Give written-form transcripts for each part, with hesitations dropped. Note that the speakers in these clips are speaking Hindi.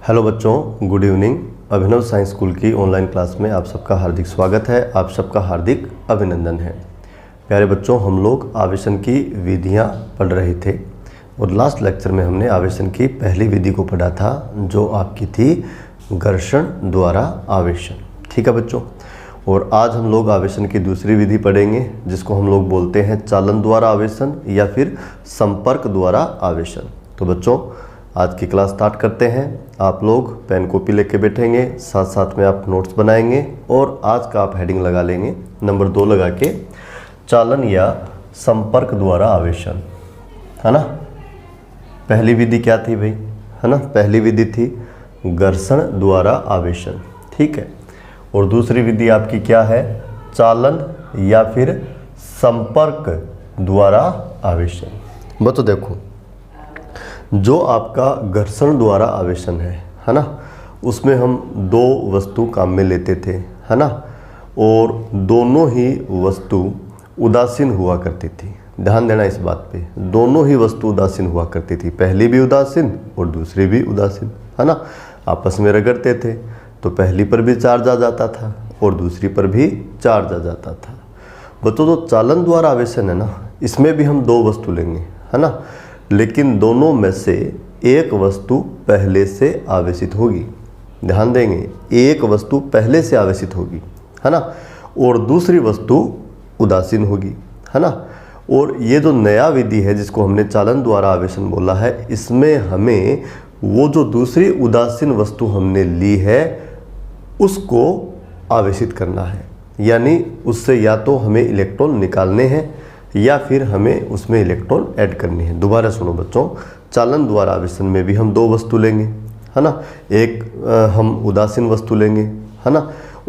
हेलो बच्चों, गुड इवनिंग। अभिनव साइंस स्कूल की ऑनलाइन क्लास में आप सबका हार्दिक स्वागत है। आप सबका हार्दिक अभिनंदन है। प्यारे बच्चों, हम लोग आवेशन की विधियां पढ़ रहे थे और लास्ट लेक्चर में हमने आवेशन की पहली विधि को पढ़ा था, जो आपकी थी घर्षण द्वारा आवेशन। ठीक है बच्चों, और आज हम लोग आवेशन की दूसरी विधि पढ़ेंगे, जिसको हम लोग बोलते हैं चालन द्वारा आवेशन या फिर संपर्क द्वारा आवेशन। तो बच्चों, आज की क्लास स्टार्ट करते हैं। आप लोग पेन कॉपी लेके बैठेंगे, साथ साथ में आप नोट्स बनाएंगे और आज का आप हेडिंग लगा लेंगे नंबर 2 लगा के, चालन या संपर्क द्वारा आवेशन। है ना। पहली विधि क्या थी भाई? है ना, पहली विधि थी घर्षण द्वारा आवेशन। ठीक है, और दूसरी विधि आपकी क्या है? चालन या फिर संपर्क द्वारा आवेशन। बच्चों देखो, जो आपका घर्षण द्वारा आवेशन है ना, उसमें हम दो वस्तु काम में लेते थे, है ना, और दोनों ही वस्तु उदासीन हुआ करती थी। ध्यान देना इस बात पे, दोनों ही वस्तु उदासीन हुआ करती थी। पहली भी उदासीन और दूसरी भी उदासीन, है ना। आपस में रगड़ते थे तो पहली पर भी चार्ज आ जाता था और दूसरी पर भी चार्ज आ जाता था। बच्चों, जो चालन द्वारा आवेशन है ना, इसमें भी हम दो वस्तु लेंगे, है ना, लेकिन दोनों में से एक वस्तु पहले से आवेशित होगी। ध्यान देंगे, एक वस्तु पहले से आवेशित होगी, है ना, और दूसरी वस्तु उदासीन होगी, है ना। और ये जो नया विधि है जिसको हमने चालन द्वारा आवेशन बोला है, इसमें हमें वो जो दूसरी उदासीन वस्तु हमने ली है उसको आवेशित करना है, यानी उससे या तो हमें इलेक्ट्रॉन निकालने हैं या फिर हमें उसमें इलेक्ट्रॉन ऐड करनी है। दोबारा सुनो बच्चों, चालन द्वारा आवेशन में भी हम दो वस्तु लेंगे, है ना। एक हम उदासीन वस्तु लेंगे, है ना,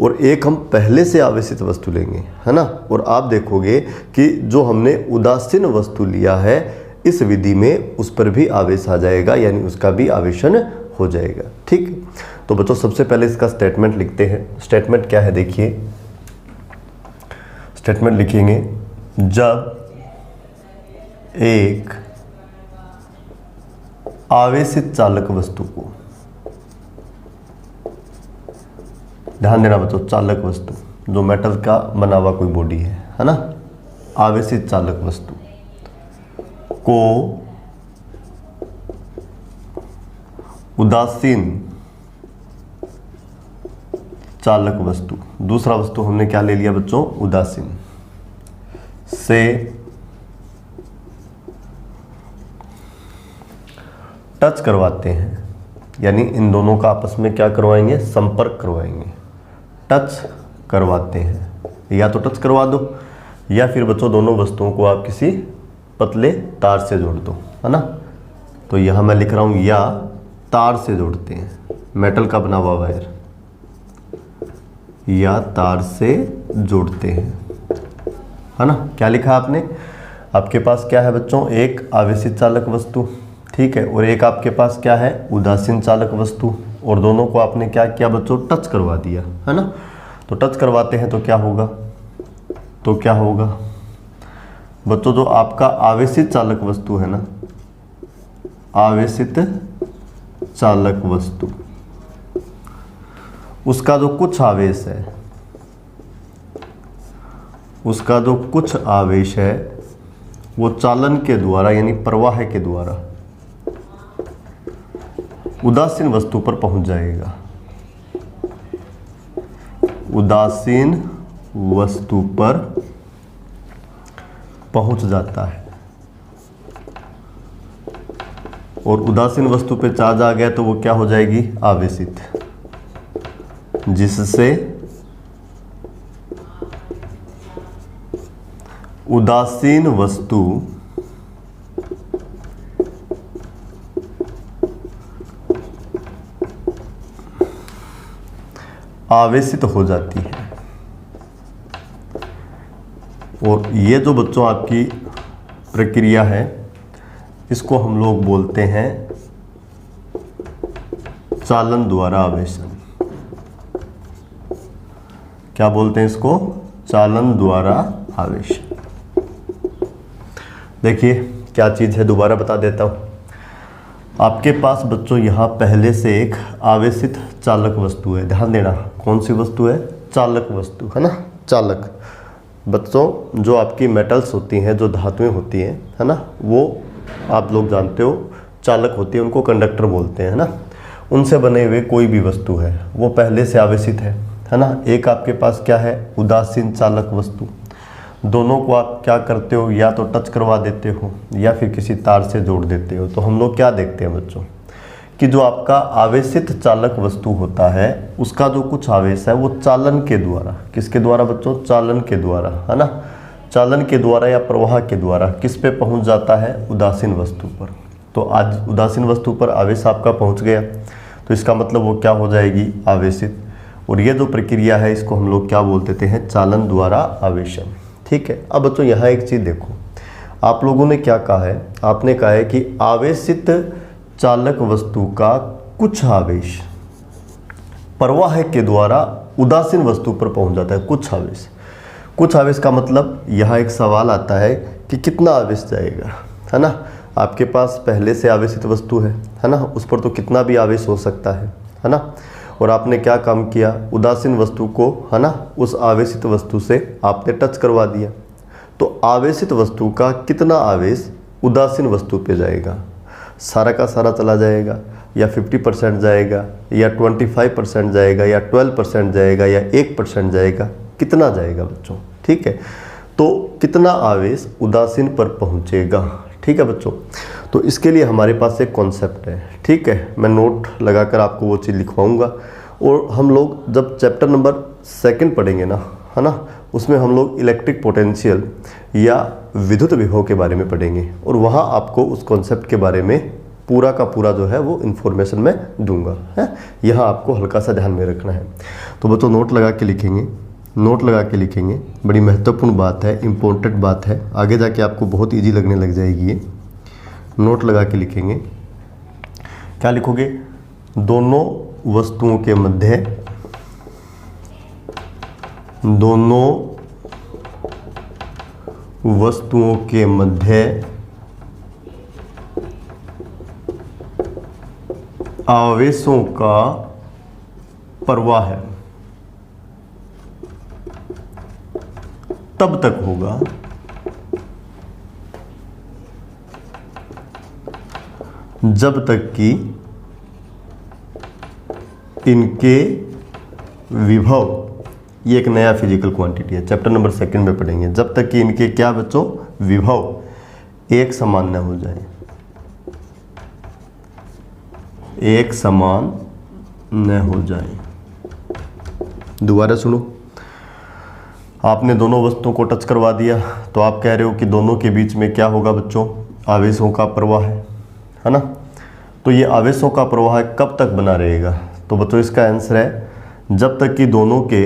और एक हम पहले से आवेशित वस्तु लेंगे, है ना। और आप देखोगे कि जो हमने उदासीन वस्तु लिया है इस विधि में, उस पर भी आवेश आ जाएगा, यानी उसका भी आवेशन हो जाएगा। ठीक, तो बच्चों सबसे पहले इसका स्टेटमेंट लिखते हैं। स्टेटमेंट क्या है देखिए, स्टेटमेंट लिखेंगे, जब एक आवेशित चालक वस्तु को, ध्यान देना बच्चों, चालक वस्तु जो मेटल का बना हुआ कोई बॉडी है ना, आवेशित चालक वस्तु को उदासीन चालक वस्तु, दूसरा वस्तु हमने क्या ले लिया बच्चों? उदासीन से टच करवाते हैं, यानी इन दोनों का आपस में क्या करवाएंगे? संपर्क करवाएंगे। टच करवाते हैं, या तो टच करवा दो या फिर बच्चों दोनों वस्तुओं को आप किसी पतले तार से जोड़ दो, है ना। तो यहां मैं लिख रहा हूं या तार से जोड़ते हैं, मेटल का बना हुआ वायर, या तार से जोड़ते हैं, है ना। क्या लिखा आपने? आपके पास क्या है बच्चों? एक आवेशित चालक वस्तु, ठीक है, और एक आपके पास क्या है? उदासीन चालक वस्तु, और दोनों को आपने क्या किया बच्चों? टच करवा दिया, है ना। तो टच करवाते हैं तो क्या होगा? तो क्या होगा बच्चों? जो आपका आवेशित चालक वस्तु है ना, आवेशित चालक वस्तु, उसका जो कुछ आवेश है, उसका जो कुछ आवेश है वो चालन के द्वारा, यानी प्रवाह के द्वारा उदासीन वस्तु पर पहुंच जाएगा। उदासीन वस्तु पर पहुंच जाता है, और उदासीन वस्तु पे चार्ज आ गया तो वो क्या हो जाएगी? आवेशित, जिससे उदासीन वस्तु आवेशित हो जाती है। और ये जो बच्चों आपकी प्रक्रिया है, इसको हम लोग बोलते हैं चालन द्वारा आवेशन। क्या बोलते हैं इसको? चालन द्वारा आवेशन। देखिए क्या चीज़ है, दोबारा बता देता हूँ। आपके पास बच्चों यहाँ पहले से एक आवेशित चालक वस्तु है। ध्यान देना, कौन सी वस्तु है? चालक वस्तु, है ना, चालक। बच्चों जो आपकी मेटल्स होती हैं, जो धातुएं होती हैं, है ना, वो आप लोग जानते हो चालक होती है, उनको कंडक्टर बोलते हैं, है ना। उनसे बने हुए कोई भी वस्तु है वो पहले से आवेशित है ना। एक आपके पास क्या है? उदासीन चालक वस्तु। दोनों को आप क्या करते हो? या तो टच करवा देते हो या फिर किसी तार से जोड़ देते हो। तो हम लोग क्या देखते हैं बच्चों कि जो आपका आवेशित चालक वस्तु होता है उसका जो कुछ आवेश है वो चालन के द्वारा, किसके द्वारा बच्चों? चालन के द्वारा, है ना, चालन के द्वारा या प्रवाह के द्वारा किस पे पहुंच जाता है? उदासीन वस्तु पर। तो आज उदासीन वस्तु पर आवेश आपका पहुंच गया, तो इसका मतलब वो क्या हो जाएगी? आवेशित। और ये जो प्रक्रिया है इसको हम लोग क्या बोल देते हैं? चालन द्वारा आवेशन। ठीक है। अब बच्चों यहाँ एक चीज़ देखो, आप लोगों ने क्या कहा है? आपने कहा है कि आवेशित चालक वस्तु का कुछ आवेश प्रवाह के द्वारा उदासीन वस्तु पर पहुंच जाता है। कुछ आवेश, कुछ आवेश का मतलब यहाँ एक सवाल आता है कि कितना आवेश जाएगा, है ना। आपके पास पहले से आवेशित वस्तु है ना, उस पर तो कितना भी आवेश हो सकता है ना। और आपने क्या काम किया? उदासीन वस्तु को, है ना, उस आवेशित वस्तु से आपने टच करवा दिया। तो आवेशित वस्तु का कितना आवेश उदासीन वस्तु पे जाएगा? सारा का सारा चला जाएगा, या 50% जाएगा, या 25% जाएगा, या 12% जाएगा, या 1% जाएगा? कितना जाएगा बच्चों? ठीक है। तो कितना आवेश उदासीन पर पहुंचेगा? ठीक है बच्चों। तो इसके लिए हमारे पास एक कॉन्सेप्ट है। ठीक है, मैं नोट लगाकर आपको वो चीज़ लिखवाऊंगा। और हम लोग जब चैप्टर नंबर 2 पढ़ेंगे ना, है ना, उसमें हम लोग इलेक्ट्रिक पोटेंशियल या विद्युत विभव के बारे में पढ़ेंगे, और वहाँ आपको उस कॉन्सेप्ट के बारे में पूरा का पूरा जो है वो इन्फॉर्मेशन मैं दूंगा, है। यहाँ आपको हल्का सा ध्यान में रखना है। तो बच्चों नोट लगा के लिखेंगे, नोट लगा के लिखेंगे। बड़ी महत्वपूर्ण बात है, इम्पोर्टेंट बात है, आगे जाके आपको बहुत ईजी लगने लग जाएगी ये। नोट लगा के लिखेंगे। क्या लिखोगे? दोनों वस्तुओं के मध्य, दोनों वस्तुओं के मध्य आवेशों का प्रवाह है तब तक होगा जब तक कि इनके विभव, ये एक नया फिजिकल क्वांटिटी है, चैप्टर नंबर 2 में पढ़ेंगे। जब तक कि इनके क्या बच्चों? विभव एक समान न हो जाए, एक समान न हो जाए। दोबारा सुनो, आपने दोनों वस्तुओं को टच करवा दिया, तो आप कह रहे हो कि दोनों के बीच में क्या होगा बच्चों? आवेशों का प्रवाह है ना। तो ये आवेशों का प्रवाह कब तक बना रहेगा? तो बच्चों इसका आंसर है जब तक कि दोनों के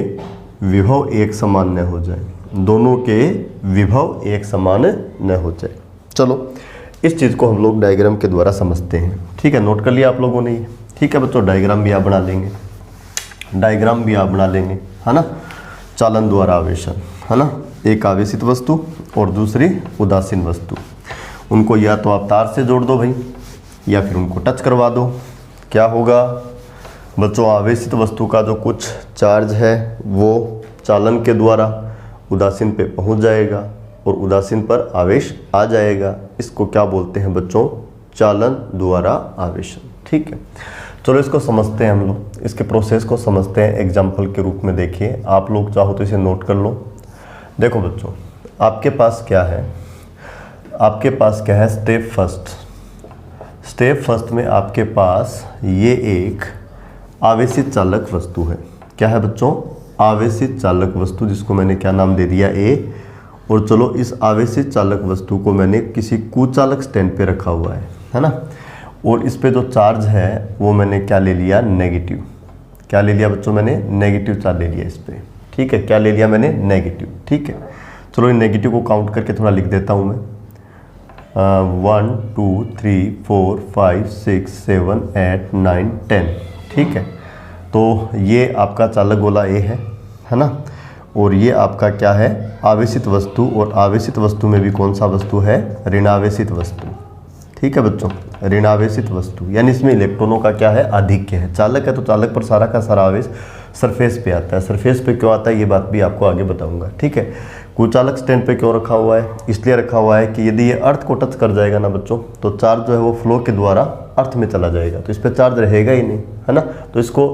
विभव एक समान न हो जाए, दोनों के विभव एक समान न हो जाए। चलो इस चीज़ को हम लोग डायग्राम के द्वारा समझते हैं। ठीक है, नोट कर लिया आप लोगों ने ये? ठीक है बच्चों, डायग्राम भी आप बना लेंगे, डायग्राम भी आप बना लेंगे, है ना। चालन द्वारा आवेशन, है ना, एक आवेशित वस्तु और दूसरी उदासीन वस्तु। उनको या तो आप तार से जोड़ दो भाई, या फिर उनको टच करवा दो। क्या होगा बच्चों? आवेशित वस्तु का जो कुछ चार्ज है वो चालन के द्वारा उदासीन पे पहुंच जाएगा और उदासीन पर आवेश आ जाएगा। इसको क्या बोलते हैं बच्चों? चालन द्वारा आवेशन। ठीक है, चलो इसको समझते हैं हम लोग, इसके प्रोसेस को समझते हैं एग्जाम्पल के रूप में। देखिए, आप लोग चाहो तो इसे नोट कर लो। देखो बच्चों, आपके पास क्या है? आपके पास क्या है? Step first. स्टेप फर्स्ट में आपके पास ये एक आवेशित चालक वस्तु है। क्या है बच्चों? आवेशित चालक वस्तु, जिसको मैंने क्या नाम दे दिया? ए। और चलो इस आवेशित चालक वस्तु को मैंने किसी कुचालक स्टैंड पे रखा हुआ है ना। और इस पे जो चार्ज है वो मैंने क्या ले लिया? नेगेटिव। क्या ले लिया बच्चों? मैंने नेगेटिव चार्ज ले लिया इस पे। ठीक है, क्या ले लिया मैंने? नेगेटिव। ठीक है, चलो इन नेगेटिव को काउंट करके थोड़ा लिख देता हूँ मैं। 1 2 3 4 5 6 7 8 9 10। ठीक है, तो ये आपका चालक गोला ए है ना। और ये आपका क्या है? आवेशित वस्तु। और आवेशित वस्तु में भी कौन सा वस्तु है? ऋणावेशित वस्तु। ठीक है बच्चों, ऋणावेशित वस्तु, यानी इसमें इलेक्ट्रॉनों का क्या है, आधिक्य है। चालक है तो चालक पर सारा का सारा आवेश सरफेस पे आता है। सरफेस पे क्यों आता है ये बात भी आपको आगे बताऊंगा, ठीक है। कुचालक स्टैंड पे क्यों रखा हुआ है, इसलिए रखा हुआ है कि यदि ये अर्थ को टच कर जाएगा ना बच्चों, तो चार्ज जो है वो फ्लो के द्वारा अर्थ में चला जाएगा, तो इस पर चार्ज रहेगा ही नहीं, है ना। तो इसको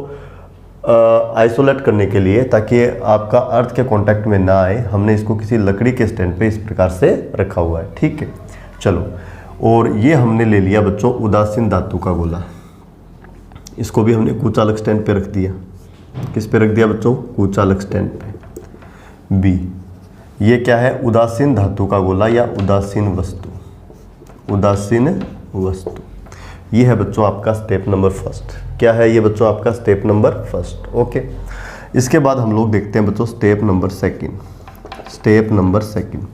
आइसोलेट करने के लिए, ताकि आपका अर्थ के कांटेक्ट में ना आए, हमने इसको किसी लकड़ी के स्टैंड पे इस प्रकार से रखा हुआ है, ठीक है। चलो, और ये हमने ले लिया बच्चों उदासीन धातु का गोला, इसको भी हमने कुचालक स्टैंड पे रख दिया। किस पे रख दिया बच्चों, कुचालक स्टैंड पे। बी, ये क्या है, उदासीन धातु का गोला या उदासीन वस्तु। उदासीन वस्तु, ये है बच्चों आपका स्टेप नंबर फर्स्ट। क्या है ये बच्चों, आपका स्टेप नंबर फर्स्ट, ओके। इसके बाद हम लोग देखते हैं बच्चों step number second. Step number second,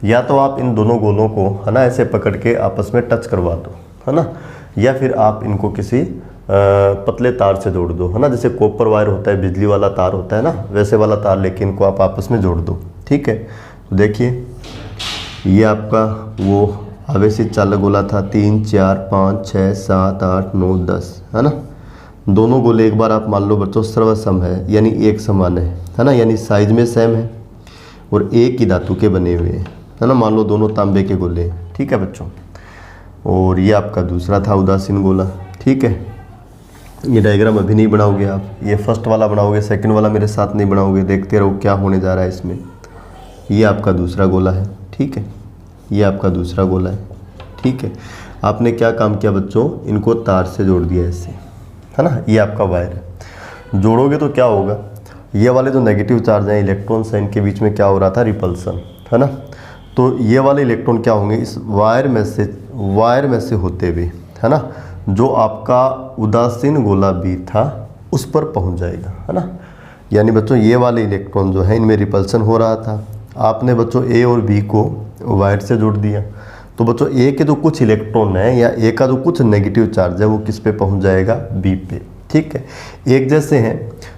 या तो आप इन दोनों गोलों को, है ना, ऐसे पकड़ के आपस में टच करवा दो, है ना, या फिर आप इनको किसी पतले तार से जोड़ दो, है ना, जैसे कॉपर वायर होता है, बिजली वाला तार होता है ना, वैसे वाला तार लेके इनको आप आपस में जोड़ दो, ठीक है। तो देखिए, ये आपका वो आवेशित चालक गोला था, 3 4 5 6 7 8 9 10, है ना। दोनों गोले एक बार आप मान लो बच्चों सर्वसम है, यानी एक समान है ना, यानी साइज में सेम है और एक ही धातु के बने हुए हैं, है ना। मान लो दोनों तांबे के गोले हैं, ठीक है बच्चों। और ये आपका दूसरा था उदासीन गोला, ठीक है। ये डायग्राम अभी नहीं बनाओगे आप, ये फर्स्ट वाला बनाओगे, सेकंड वाला मेरे साथ नहीं बनाओगे, देखते रहो क्या होने जा रहा है इसमें। ये आपका दूसरा गोला है, ठीक है, ये आपका दूसरा गोला है, ठीक है। आपने क्या काम किया बच्चों, इनको तार से जोड़ दिया ऐसे, है ना। ये आपका वायर है, जोड़ोगे तो क्या होगा, ये वाले जो नेगेटिव चार्ज हैं इलेक्ट्रॉन्स हैं, इनके बीच में क्या हो रहा था, रिपल्सन, है ना। तो ये वाले इलेक्ट्रॉन क्या होंगे, इस वायर में से होते हुए, है ना, जो आपका उदासीन गोला बी था उस पर पहुंच जाएगा, है ना। यानी बच्चों ये वाले इलेक्ट्रॉन जो है इनमें रिपल्सन हो रहा था, आपने बच्चों ए और बी को वायर से जोड़ दिया, तो बच्चों ए के जो कुछ इलेक्ट्रॉन है या ए का जो कुछ नेगेटिव चार्ज है वो किस पे पहुंच जाएगा, बी पे, ठीक है। एक जैसे हैं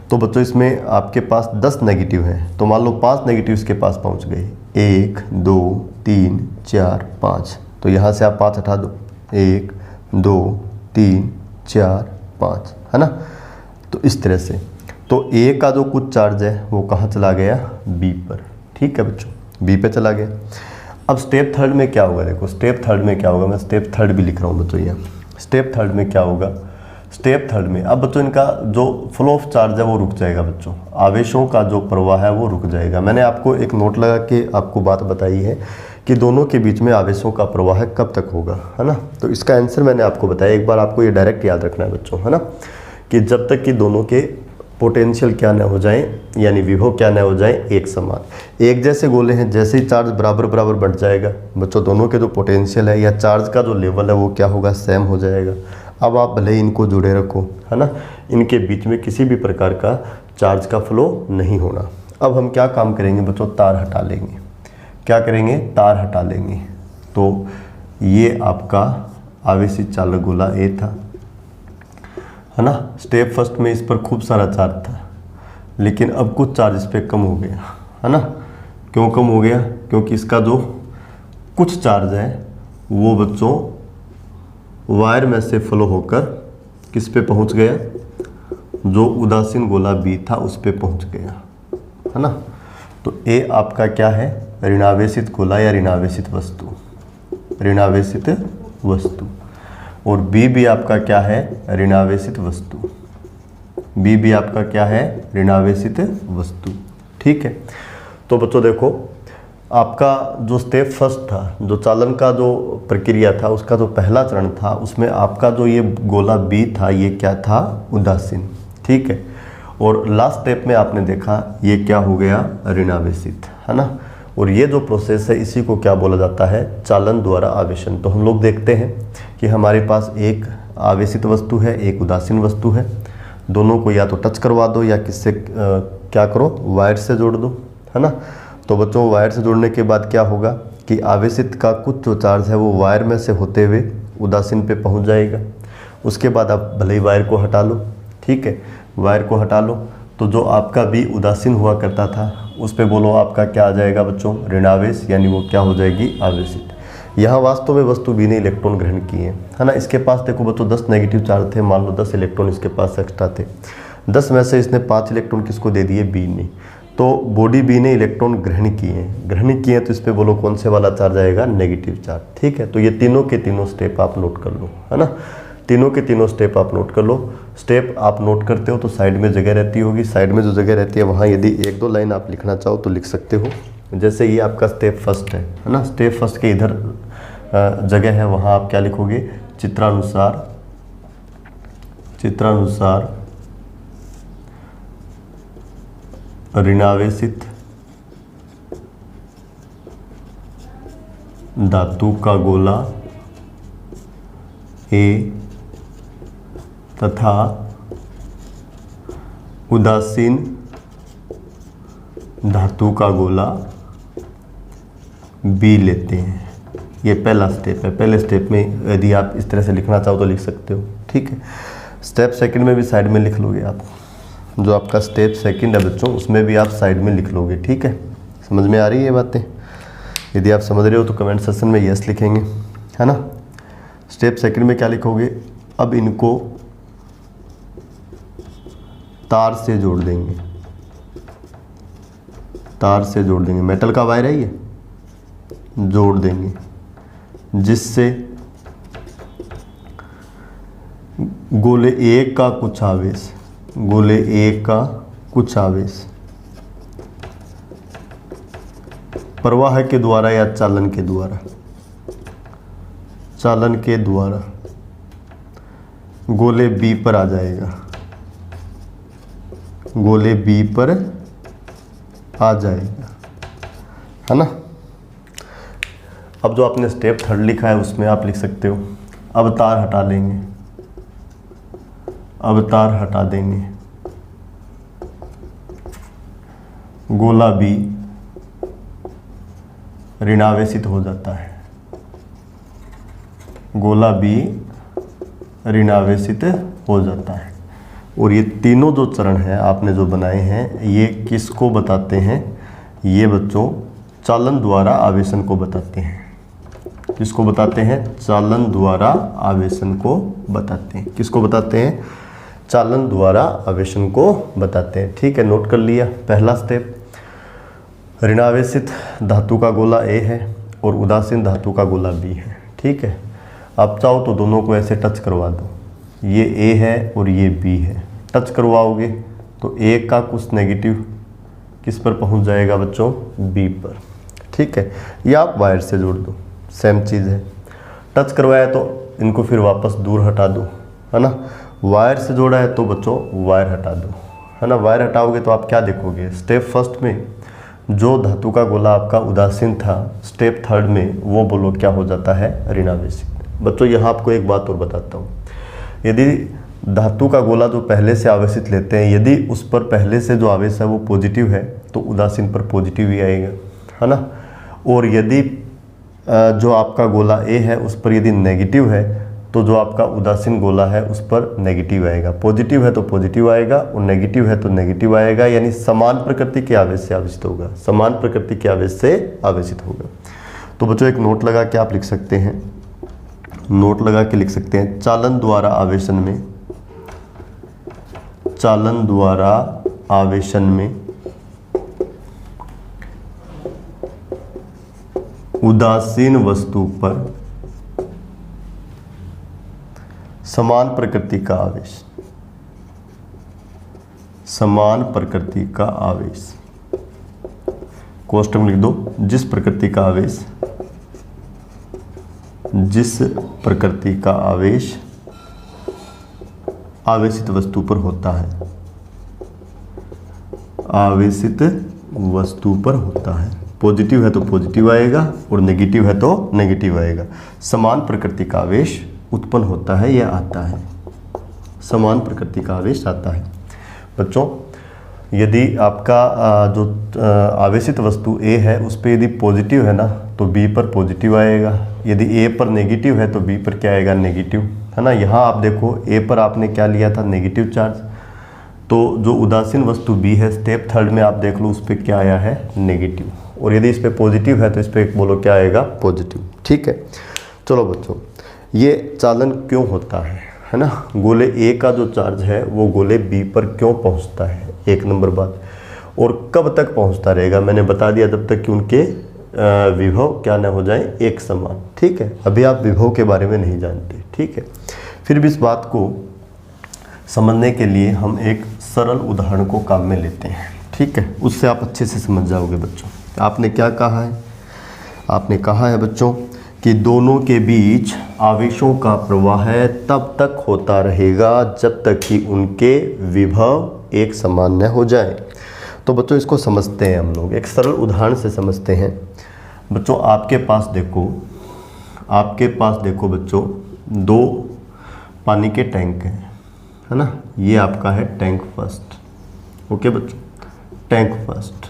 तो बच्चों इसमें आपके पास 10 नेगेटिव हैं, तो मान लो 5 नेगेटिव इसके पास पहुंच गए, 1 2 3 4 5, तो यहाँ से आप 5 हटा दो, 1 2 3 4 5, है ना। तो इस तरह से, तो ए का जो कुछ चार्ज है वो कहाँ चला गया, बी पर, ठीक है बच्चों, बी पे चला गया। अब स्टेप थर्ड में क्या होगा, देखो स्टेप थर्ड में क्या होगा, मैं स्टेप थर्ड भी लिख रहा हूँ बच्चों यहाँ। स्टेप थर्ड में क्या होगा, स्टेप थर्ड में अब बच्चों इनका जो फ्लो ऑफ चार्ज है वो रुक जाएगा बच्चों, आवेशों का जो प्रवाह है वो रुक जाएगा। मैंने आपको एक नोट लगा के आपको बात बताई है कि दोनों के बीच में आवेशों का प्रवाह कब तक होगा, है ना। तो इसका आंसर मैंने आपको बताया, एक बार आपको ये डायरेक्ट याद रखना है बच्चों, है ना, कि जब तक कि दोनों के पोटेंशियल क्या न हो जाए, यानी विभव क्या न हो जाए एक समान। एक जैसे गोले हैं, जैसे ही चार्ज बराबर बराबर बढ़ जाएगा बच्चों, दोनों के जो पोटेंशियल है या चार्ज का जो लेवल है वो क्या होगा, सेम हो जाएगा। अब आप भले ही इनको जुड़े रखो, है ना, इनके बीच में किसी भी प्रकार का चार्ज का फ्लो नहीं होना। अब हम क्या काम करेंगे बच्चों, तार हटा लेंगे। क्या करेंगे, तार हटा लेंगे। तो ये आपका आवेशित चालक गोला ए था, है ना। स्टेप फर्स्ट में इस पर खूब सारा चार्ज था, लेकिन अब कुछ चार्ज इस पर कम हो गया, है ना। क्यों कम हो गया, क्योंकि इसका जो कुछ चार्ज है वो बच्चों वायर में से फ्लो होकर किस पे पहुंच गया, जो उदासीन गोला बी था उस पे पहुंच गया, है ना। तो ए आपका क्या है, ऋणावेशित गोला या ऋणावेशित वस्तु, ऋणावेशित वस्तु। और बी भी आपका क्या है, ऋणावेशित वस्तु। बी भी आपका क्या है, ऋणावेशित वस्तु, ठीक है। तो बच्चों देखो, आपका जो स्टेप फर्स्ट था, जो चालन का जो प्रक्रिया था, उसका जो पहला चरण था, उसमें आपका जो ये गोला बी था ये क्या था, उदासीन, ठीक है। और लास्ट स्टेप में आपने देखा ये क्या हो गया, ऋणावेशित, है ना। और ये जो प्रोसेस है इसी को क्या बोला जाता है, चालन द्वारा आवेशन। तो हम लोग देखते हैं कि हमारे पास एक आवेशित वस्तु है, एक उदासीन वस्तु है, दोनों को या तो टच करवा दो या किससे क्या करो, वायर से जोड़ दो, है ना। तो बच्चों वायर से जोड़ने के बाद क्या होगा कि आवेशित का कुछ जो चार्ज है वो वायर में से होते हुए उदासीन पे पहुंच जाएगा। उसके बाद आप भले ही वायर को हटा लो, ठीक है, वायर को हटा लो, तो जो आपका भी उदासीन हुआ करता था उस पे बोलो आपका क्या आ जाएगा बच्चों, ऋणावेश, यानी वो क्या हो जाएगी, आवेशित। यहाँ वास्तव में वस्तु बी ने इलेक्ट्रॉन ग्रहण किए हैं, है ना। इसके पास देखो बच्चों 10 नेगेटिव चार्ज थे, मान लो 10 इलेक्ट्रॉन इसके पास एक्स्ट्रा थे। 10 में से इसने 5 इलेक्ट्रॉन किसको दे दिए, बी ने। तो बॉडी बी ने इलेक्ट्रॉन ग्रहण किए हैं, तो इस पर बोलो कौन से वाला चार्ज आएगा, नेगेटिव चार्ज। ठीक है, तो ये तीनों के तीनों स्टेप आप नोट कर लो, है ना। तीनों के तीनों स्टेप आप नोट कर लो। स्टेप आप नोट करते हो तो साइड में जगह रहती होगी, साइड में जो जगह रहती है वहाँ यदि 1-2 लाइन आप लिखना चाहो तो लिख सकते हो। जैसे ये आपका स्टेप फर्स्ट है ना। स्टेप फर्स्ट के इधर जगह है, वहाँ आप क्या लिखोगे, चित्रानुसार ऋणावेशित धातु का गोला ए तथा उदासीन धातु का गोला बी लेते हैं। ये पहला स्टेप है। पहले स्टेप में यदि आप इस तरह से लिखना चाहो तो लिख सकते हो। ठीक है, स्टेप सेकंड में भी साइड में लिख लोगे आप। जो आपका स्टेप सेकंड है बच्चों, उसमें भी आप साइड में लिख लोगे। ठीक है, समझ में आ रही है ये बातें। यदि आप समझ रहे हो तो कमेंट सेक्शन में यस लिखेंगे, है ना। स्टेप सेकंड में क्या लिखोगे, अब इनको तार से जोड़ देंगे, तार से जोड़ देंगे। मेटल का वायर है ये, जोड़ देंगे, जिससे गोले ए का कुछ आवेश, गोले ए का कुछ आवेश प्रवाह के द्वारा या चालन के द्वारा, चालन के द्वारा गोले बी पर आ जाएगा, गोले बी पर आ जाएगा, है ना। अब जो आपने स्टेप थर्ड लिखा है उसमें आप लिख सकते हो, अब तार हटा लेंगे, अब तार हटा देंगे, गोला बी ऋणावेशित हो जाता है, गोला बी ऋणावेशित हो जाता है। और ये तीनों जो चरण हैं आपने जो बनाए हैं, ये किसको बताते हैं, ये बच्चों चालन द्वारा आवेशन को बताते हैं। किसको बताते हैं, चालन द्वारा आवेशन को बताते हैं। किसको बताते हैं, चालन द्वारा आवेशन को बताते हैं। ठीक है, नोट कर लिया। पहला स्टेप, ऋणावेशित धातु का गोला ए है और उदासीन धातु का गोला बी है। ठीक है, आप चाहो तो दोनों को ऐसे टच करवा दो, ये ए है और ये बी है। टच करवाओगे तो ए का कुछ नेगेटिव किस पर पहुंच जाएगा बच्चों, बी पर। ठीक है, या आप वायर से जोड़ दो, सेम चीज़ है। टच करवाया तो इनको फिर वापस दूर हटा दो, है ना। वायर से जोड़ा है तो बच्चों वायर हटा दो, है ना। वायर हटाओगे तो आप क्या देखोगे, स्टेप फर्स्ट में जो धातु का गोला आपका उदासीन था, स्टेप थर्ड में वो बोलो क्या हो जाता है, ऋणावेशित। बच्चों यहाँ आपको एक बात और बताता हूँ, यदि धातु का गोला जो पहले से आवेशित लेते हैं, यदि उस पर पहले से जो आवेश है वो पॉजिटिव है तो उदासीन पर पॉजिटिव ही आएगा, है ना। और यदि जो आपका गोला ए है उस पर यदि नेगेटिव है तो जो आपका उदासीन गोला है उस पर नेगेटिव आएगा। पॉजिटिव है तो पॉजिटिव आएगा और नेगेटिव है तो नेगेटिव आएगा, यानी समान प्रकृति के आवेश से आवेशित होगा, समान प्रकृति के आवेश से आवेशित होगा। तो बच्चों एक नोट लगा के आप लिख सकते हैं, नोट लगा के लिख सकते हैं, चालन द्वारा आवेशन में, चालन द्वारा आवेशन में उदासीन वस्तु पर समान प्रकृति का आवेश, समान प्रकृति का आवेश, कोष्टक में लिख दो, जिस प्रकृति का आवेश, जिस प्रकृति का आवेश आवेशित वस्तु पर होता है, आवेशित वस्तु पर होता है। पॉजिटिव है तो पॉजिटिव आएगा और नेगेटिव है तो नेगेटिव आएगा। समान प्रकृति का आवेश उत्पन्न होता है या आता है, समान प्रकृति का आवेश आता है। बच्चों यदि आपका जो आवेशित वस्तु ए है उस पर यदि पॉजिटिव है ना तो बी पर पॉजिटिव आएगा, यदि ए पर नेगेटिव है तो बी पर क्या आएगा, नेगेटिव, है ना। यहाँ आप देखो ए पर आपने क्या लिया था, नेगेटिव चार्ज, तो जो उदासीन वस्तु बी है स्टेप थर्ड में आप देख लो उस पर क्या आया है, नेगेटिव। और यदि इस पे पॉजिटिव है तो इस पे बोलो क्या आएगा, पॉजिटिव। ठीक है, चलो बच्चों, ये चालन क्यों होता है ना। गोले ए का जो चार्ज है वो गोले बी पर क्यों पहुंचता है, एक नंबर बात। और कब तक पहुंचता रहेगा, मैंने बता दिया, जब तक कि उनके विभव क्या न हो जाए एक समान। ठीक है, अभी आप विभव के बारे में नहीं जानते। ठीक है, फिर भी इस बात को समझने के लिए हम एक सरल उदाहरण को काम में लेते हैं। ठीक है, उससे आप अच्छे से समझ जाओगे बच्चों। आपने क्या कहा है, आपने कहा है बच्चों कि दोनों के बीच आवेशों का प्रवाह तब तक होता रहेगा जब तक कि उनके विभव एक समान न हो जाए। तो बच्चों इसको समझते हैं हम लोग, एक सरल उदाहरण से समझते हैं। बच्चों आपके पास देखो बच्चों, 2 पानी के टैंक हैं, है ना। ये आपका है टैंक फर्स्ट, ओके बच्चों, टैंक फर्स्ट।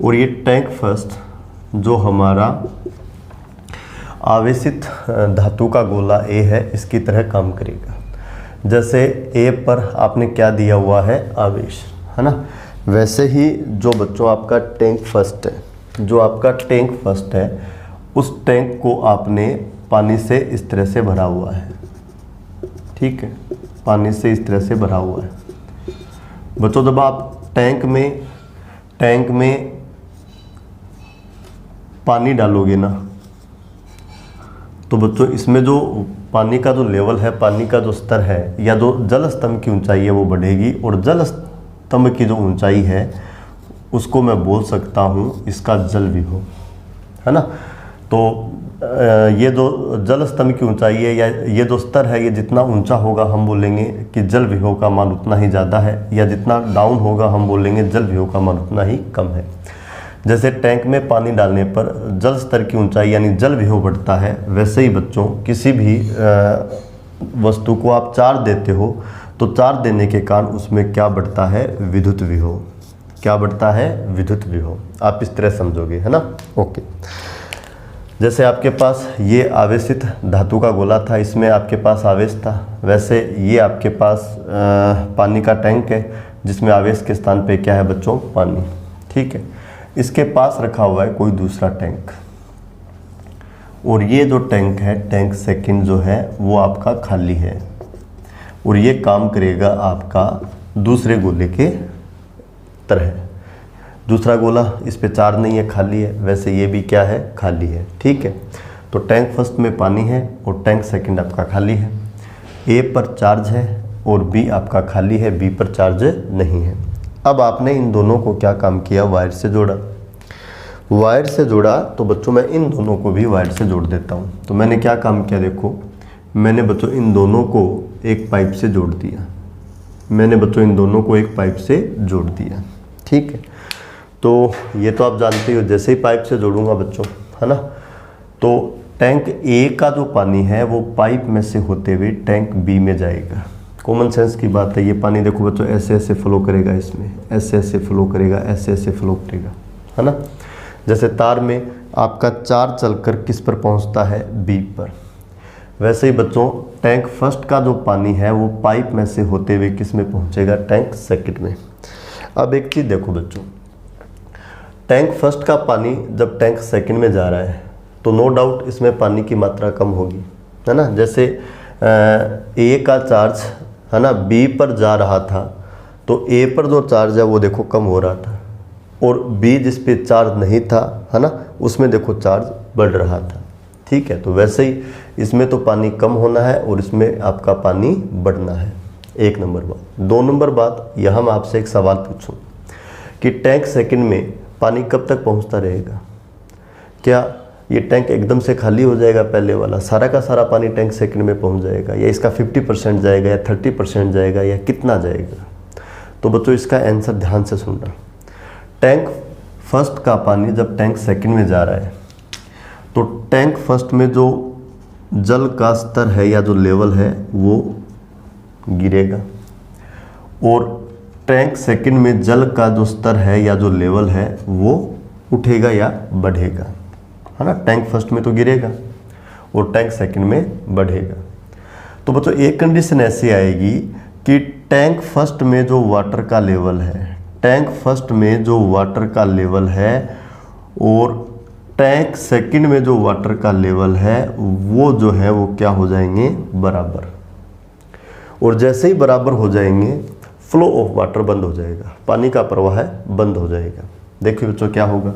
और ये टैंक फर्स्ट जो हमारा आवेशित धातु का गोला ए है, इसकी तरह काम करेगा। जैसे ए पर आपने क्या दिया हुआ है, आवेश, है ना। वैसे ही जो बच्चों आपका टैंक फर्स्ट है, जो आपका टैंक फर्स्ट है, उस टैंक को आपने पानी से इस तरह से भरा हुआ है। ठीक है, पानी से इस तरह से भरा हुआ है। बच्चों जब आप टैंक में पानी डालोगे ना, तो बच्चों इसमें जो पानी का जो लेवल है, पानी का जो स्तर है, या जो जल स्तंभ की ऊंचाई है वो बढ़ेगी, और जल स्तंभ की जो ऊंचाई है उसको मैं बोल सकता हूँ इसका जल विभव, है ना। तो ये जो जल स्तंभ की ऊंचाई है या ये जो स्तर है, ये जितना ऊंचा होगा हम बोलेंगे कि जल विभव का मान उतना ही ज़्यादा है, या जितना डाउन होगा हम बोलेंगे जल विभव का मान उतना ही कम है। जैसे टैंक में पानी डालने पर जल स्तर की ऊंचाई यानी जल विभव बढ़ता है, वैसे ही बच्चों किसी भी वस्तु को आप चार्ज देते हो तो चार्ज देने के कारण उसमें क्या बढ़ता है, विद्युत विभव। क्या बढ़ता है, विद्युत विभव। आप इस तरह समझोगे, है ना। ओके, जैसे आपके पास ये आवेशित धातु का गोला था, इसमें आपके पास आवेश था, वैसे ये आपके पास पानी का टैंक है जिसमें आवेश के स्थान पे क्या है बच्चों, पानी। ठीक है, इसके पास रखा हुआ है कोई दूसरा टैंक, और ये जो टैंक है, टैंक सेकंड जो है वो आपका खाली है, और ये काम करेगा आपका दूसरे गोले के तरह। दूसरा गोला इस पे चार्ज नहीं है, खाली है, वैसे ये भी क्या है, खाली है। ठीक है, तो टैंक फर्स्ट में पानी है और टैंक सेकंड आपका खाली है। ए पर चार्ज है और बी आपका खाली है, बी पर चार्ज नहीं है। अब आपने इन दोनों को क्या काम किया, वायर से जोड़ा। वायर से जोड़ा तो बच्चों मैं इन दोनों को भी वायर से जोड़ देता हूँ। तो मैंने क्या काम किया, देखो मैंने बच्चों इन दोनों को एक पाइप से जोड़ दिया। मैंने बच्चों इन दोनों को एक पाइप से जोड़ दिया। ठीक है, तो ये तो आप जानते हो, जैसे ही पाइप से जोड़ूंगा बच्चों, है ना, तो टैंक ए का जो पानी है वो पाइप में से होते हुए टैंक बी में जाएगा। कॉमन सेंस की बात है, ये पानी देखो बच्चों ऐसे ऐसे फ्लो करेगा, इसमें ऐसे ऐसे फ्लो करेगा, ऐसे ऐसे फ्लो करेगा, है ना। जैसे तार में आपका चार्ज चलकर किस पर पहुंचता है, बी पर, वैसे ही बच्चों टैंक फर्स्ट का जो पानी है वो पाइप में से होते हुए किस में पहुंचेगा, टैंक सेकंड में। अब एक चीज़ देखो बच्चों, टैंक फर्स्ट का पानी जब टैंक सेकंड में जा रहा है तो नो डाउट इसमें पानी की मात्रा कम होगी, है ना। जैसे ए का चार्ज, है ना, बी पर जा रहा था, तो ए पर जो चार्ज है वो देखो कम हो रहा था, और बी जिस पे चार्ज नहीं था, है ना, उसमें देखो चार्ज बढ़ रहा था। ठीक है, तो वैसे ही इसमें तो पानी कम होना है और इसमें आपका पानी बढ़ना है। एक नंबर बात। 2 नंबर बात, यहाँ मैं आपसे एक सवाल पूछूं कि टैंक सेकंड में पानी कब तक पहुँचता रहेगा। क्या ये टैंक एकदम से खाली हो जाएगा, पहले वाला सारा का सारा पानी टैंक सेकंड में पहुंच जाएगा, या इसका 50% जाएगा, या 30% जाएगा, या कितना जाएगा। तो बच्चों इसका आंसर ध्यान से सुनना। टैंक फर्स्ट का पानी जब टैंक सेकंड में जा रहा है तो टैंक फर्स्ट में जो जल का स्तर है या जो लेवल है वो गिरेगा, और टैंक सेकंड में जल का जो स्तर है या जो लेवल है वो उठेगा या बढ़ेगा, है ना। टैंक फर्स्ट में तो गिरेगा और टैंक सेकंड में बढ़ेगा। तो बच्चों एक कंडीशन ऐसी आएगी कि टैंक फर्स्ट में जो वाटर का लेवल है, टैंक फर्स्ट में जो वाटर का लेवल है और टैंक सेकंड में जो वाटर का लेवल है वो जो है वो क्या हो जाएंगे, बराबर। और जैसे ही बराबर हो जाएंगे फ्लो ऑफ वाटर बंद हो जाएगा, पानी का प्रवाह है बंद हो जाएगा। देखिए बच्चों क्या होगा,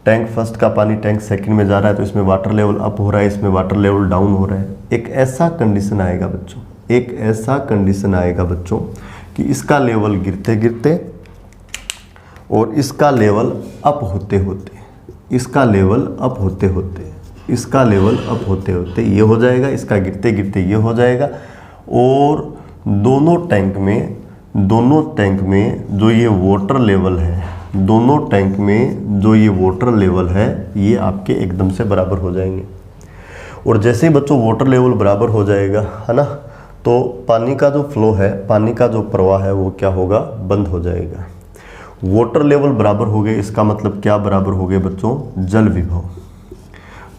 टैंक फर्स्ट का पानी टैंक सेकंड में जा रहा है तो इसमें वाटर लेवल अप हो रहा है, इसमें वाटर लेवल डाउन हो रहा है। एक ऐसा कंडीशन आएगा बच्चों, एक ऐसा कंडीशन आएगा बच्चों कि इसका लेवल गिरते गिरते और इसका लेवल अप होते होते, इसका लेवल अप होते होते, इसका लेवल अप होते होते ये हो जाएगा, इसका गिरते गिरते ये हो जाएगा। और दोनों टैंक में जो ये वाटर लेवल है, दोनों टैंक में जो ये वाटर लेवल है ये आपके एकदम से बराबर हो जाएंगे। और जैसे ही बच्चों वाटर लेवल बराबर हो जाएगा, है ना, तो पानी का जो फ्लो है, पानी का जो प्रवाह है वो क्या होगा, बंद हो जाएगा। वाटर लेवल बराबर हो गए, इसका मतलब क्या बराबर हो गए बच्चों, जल विभव।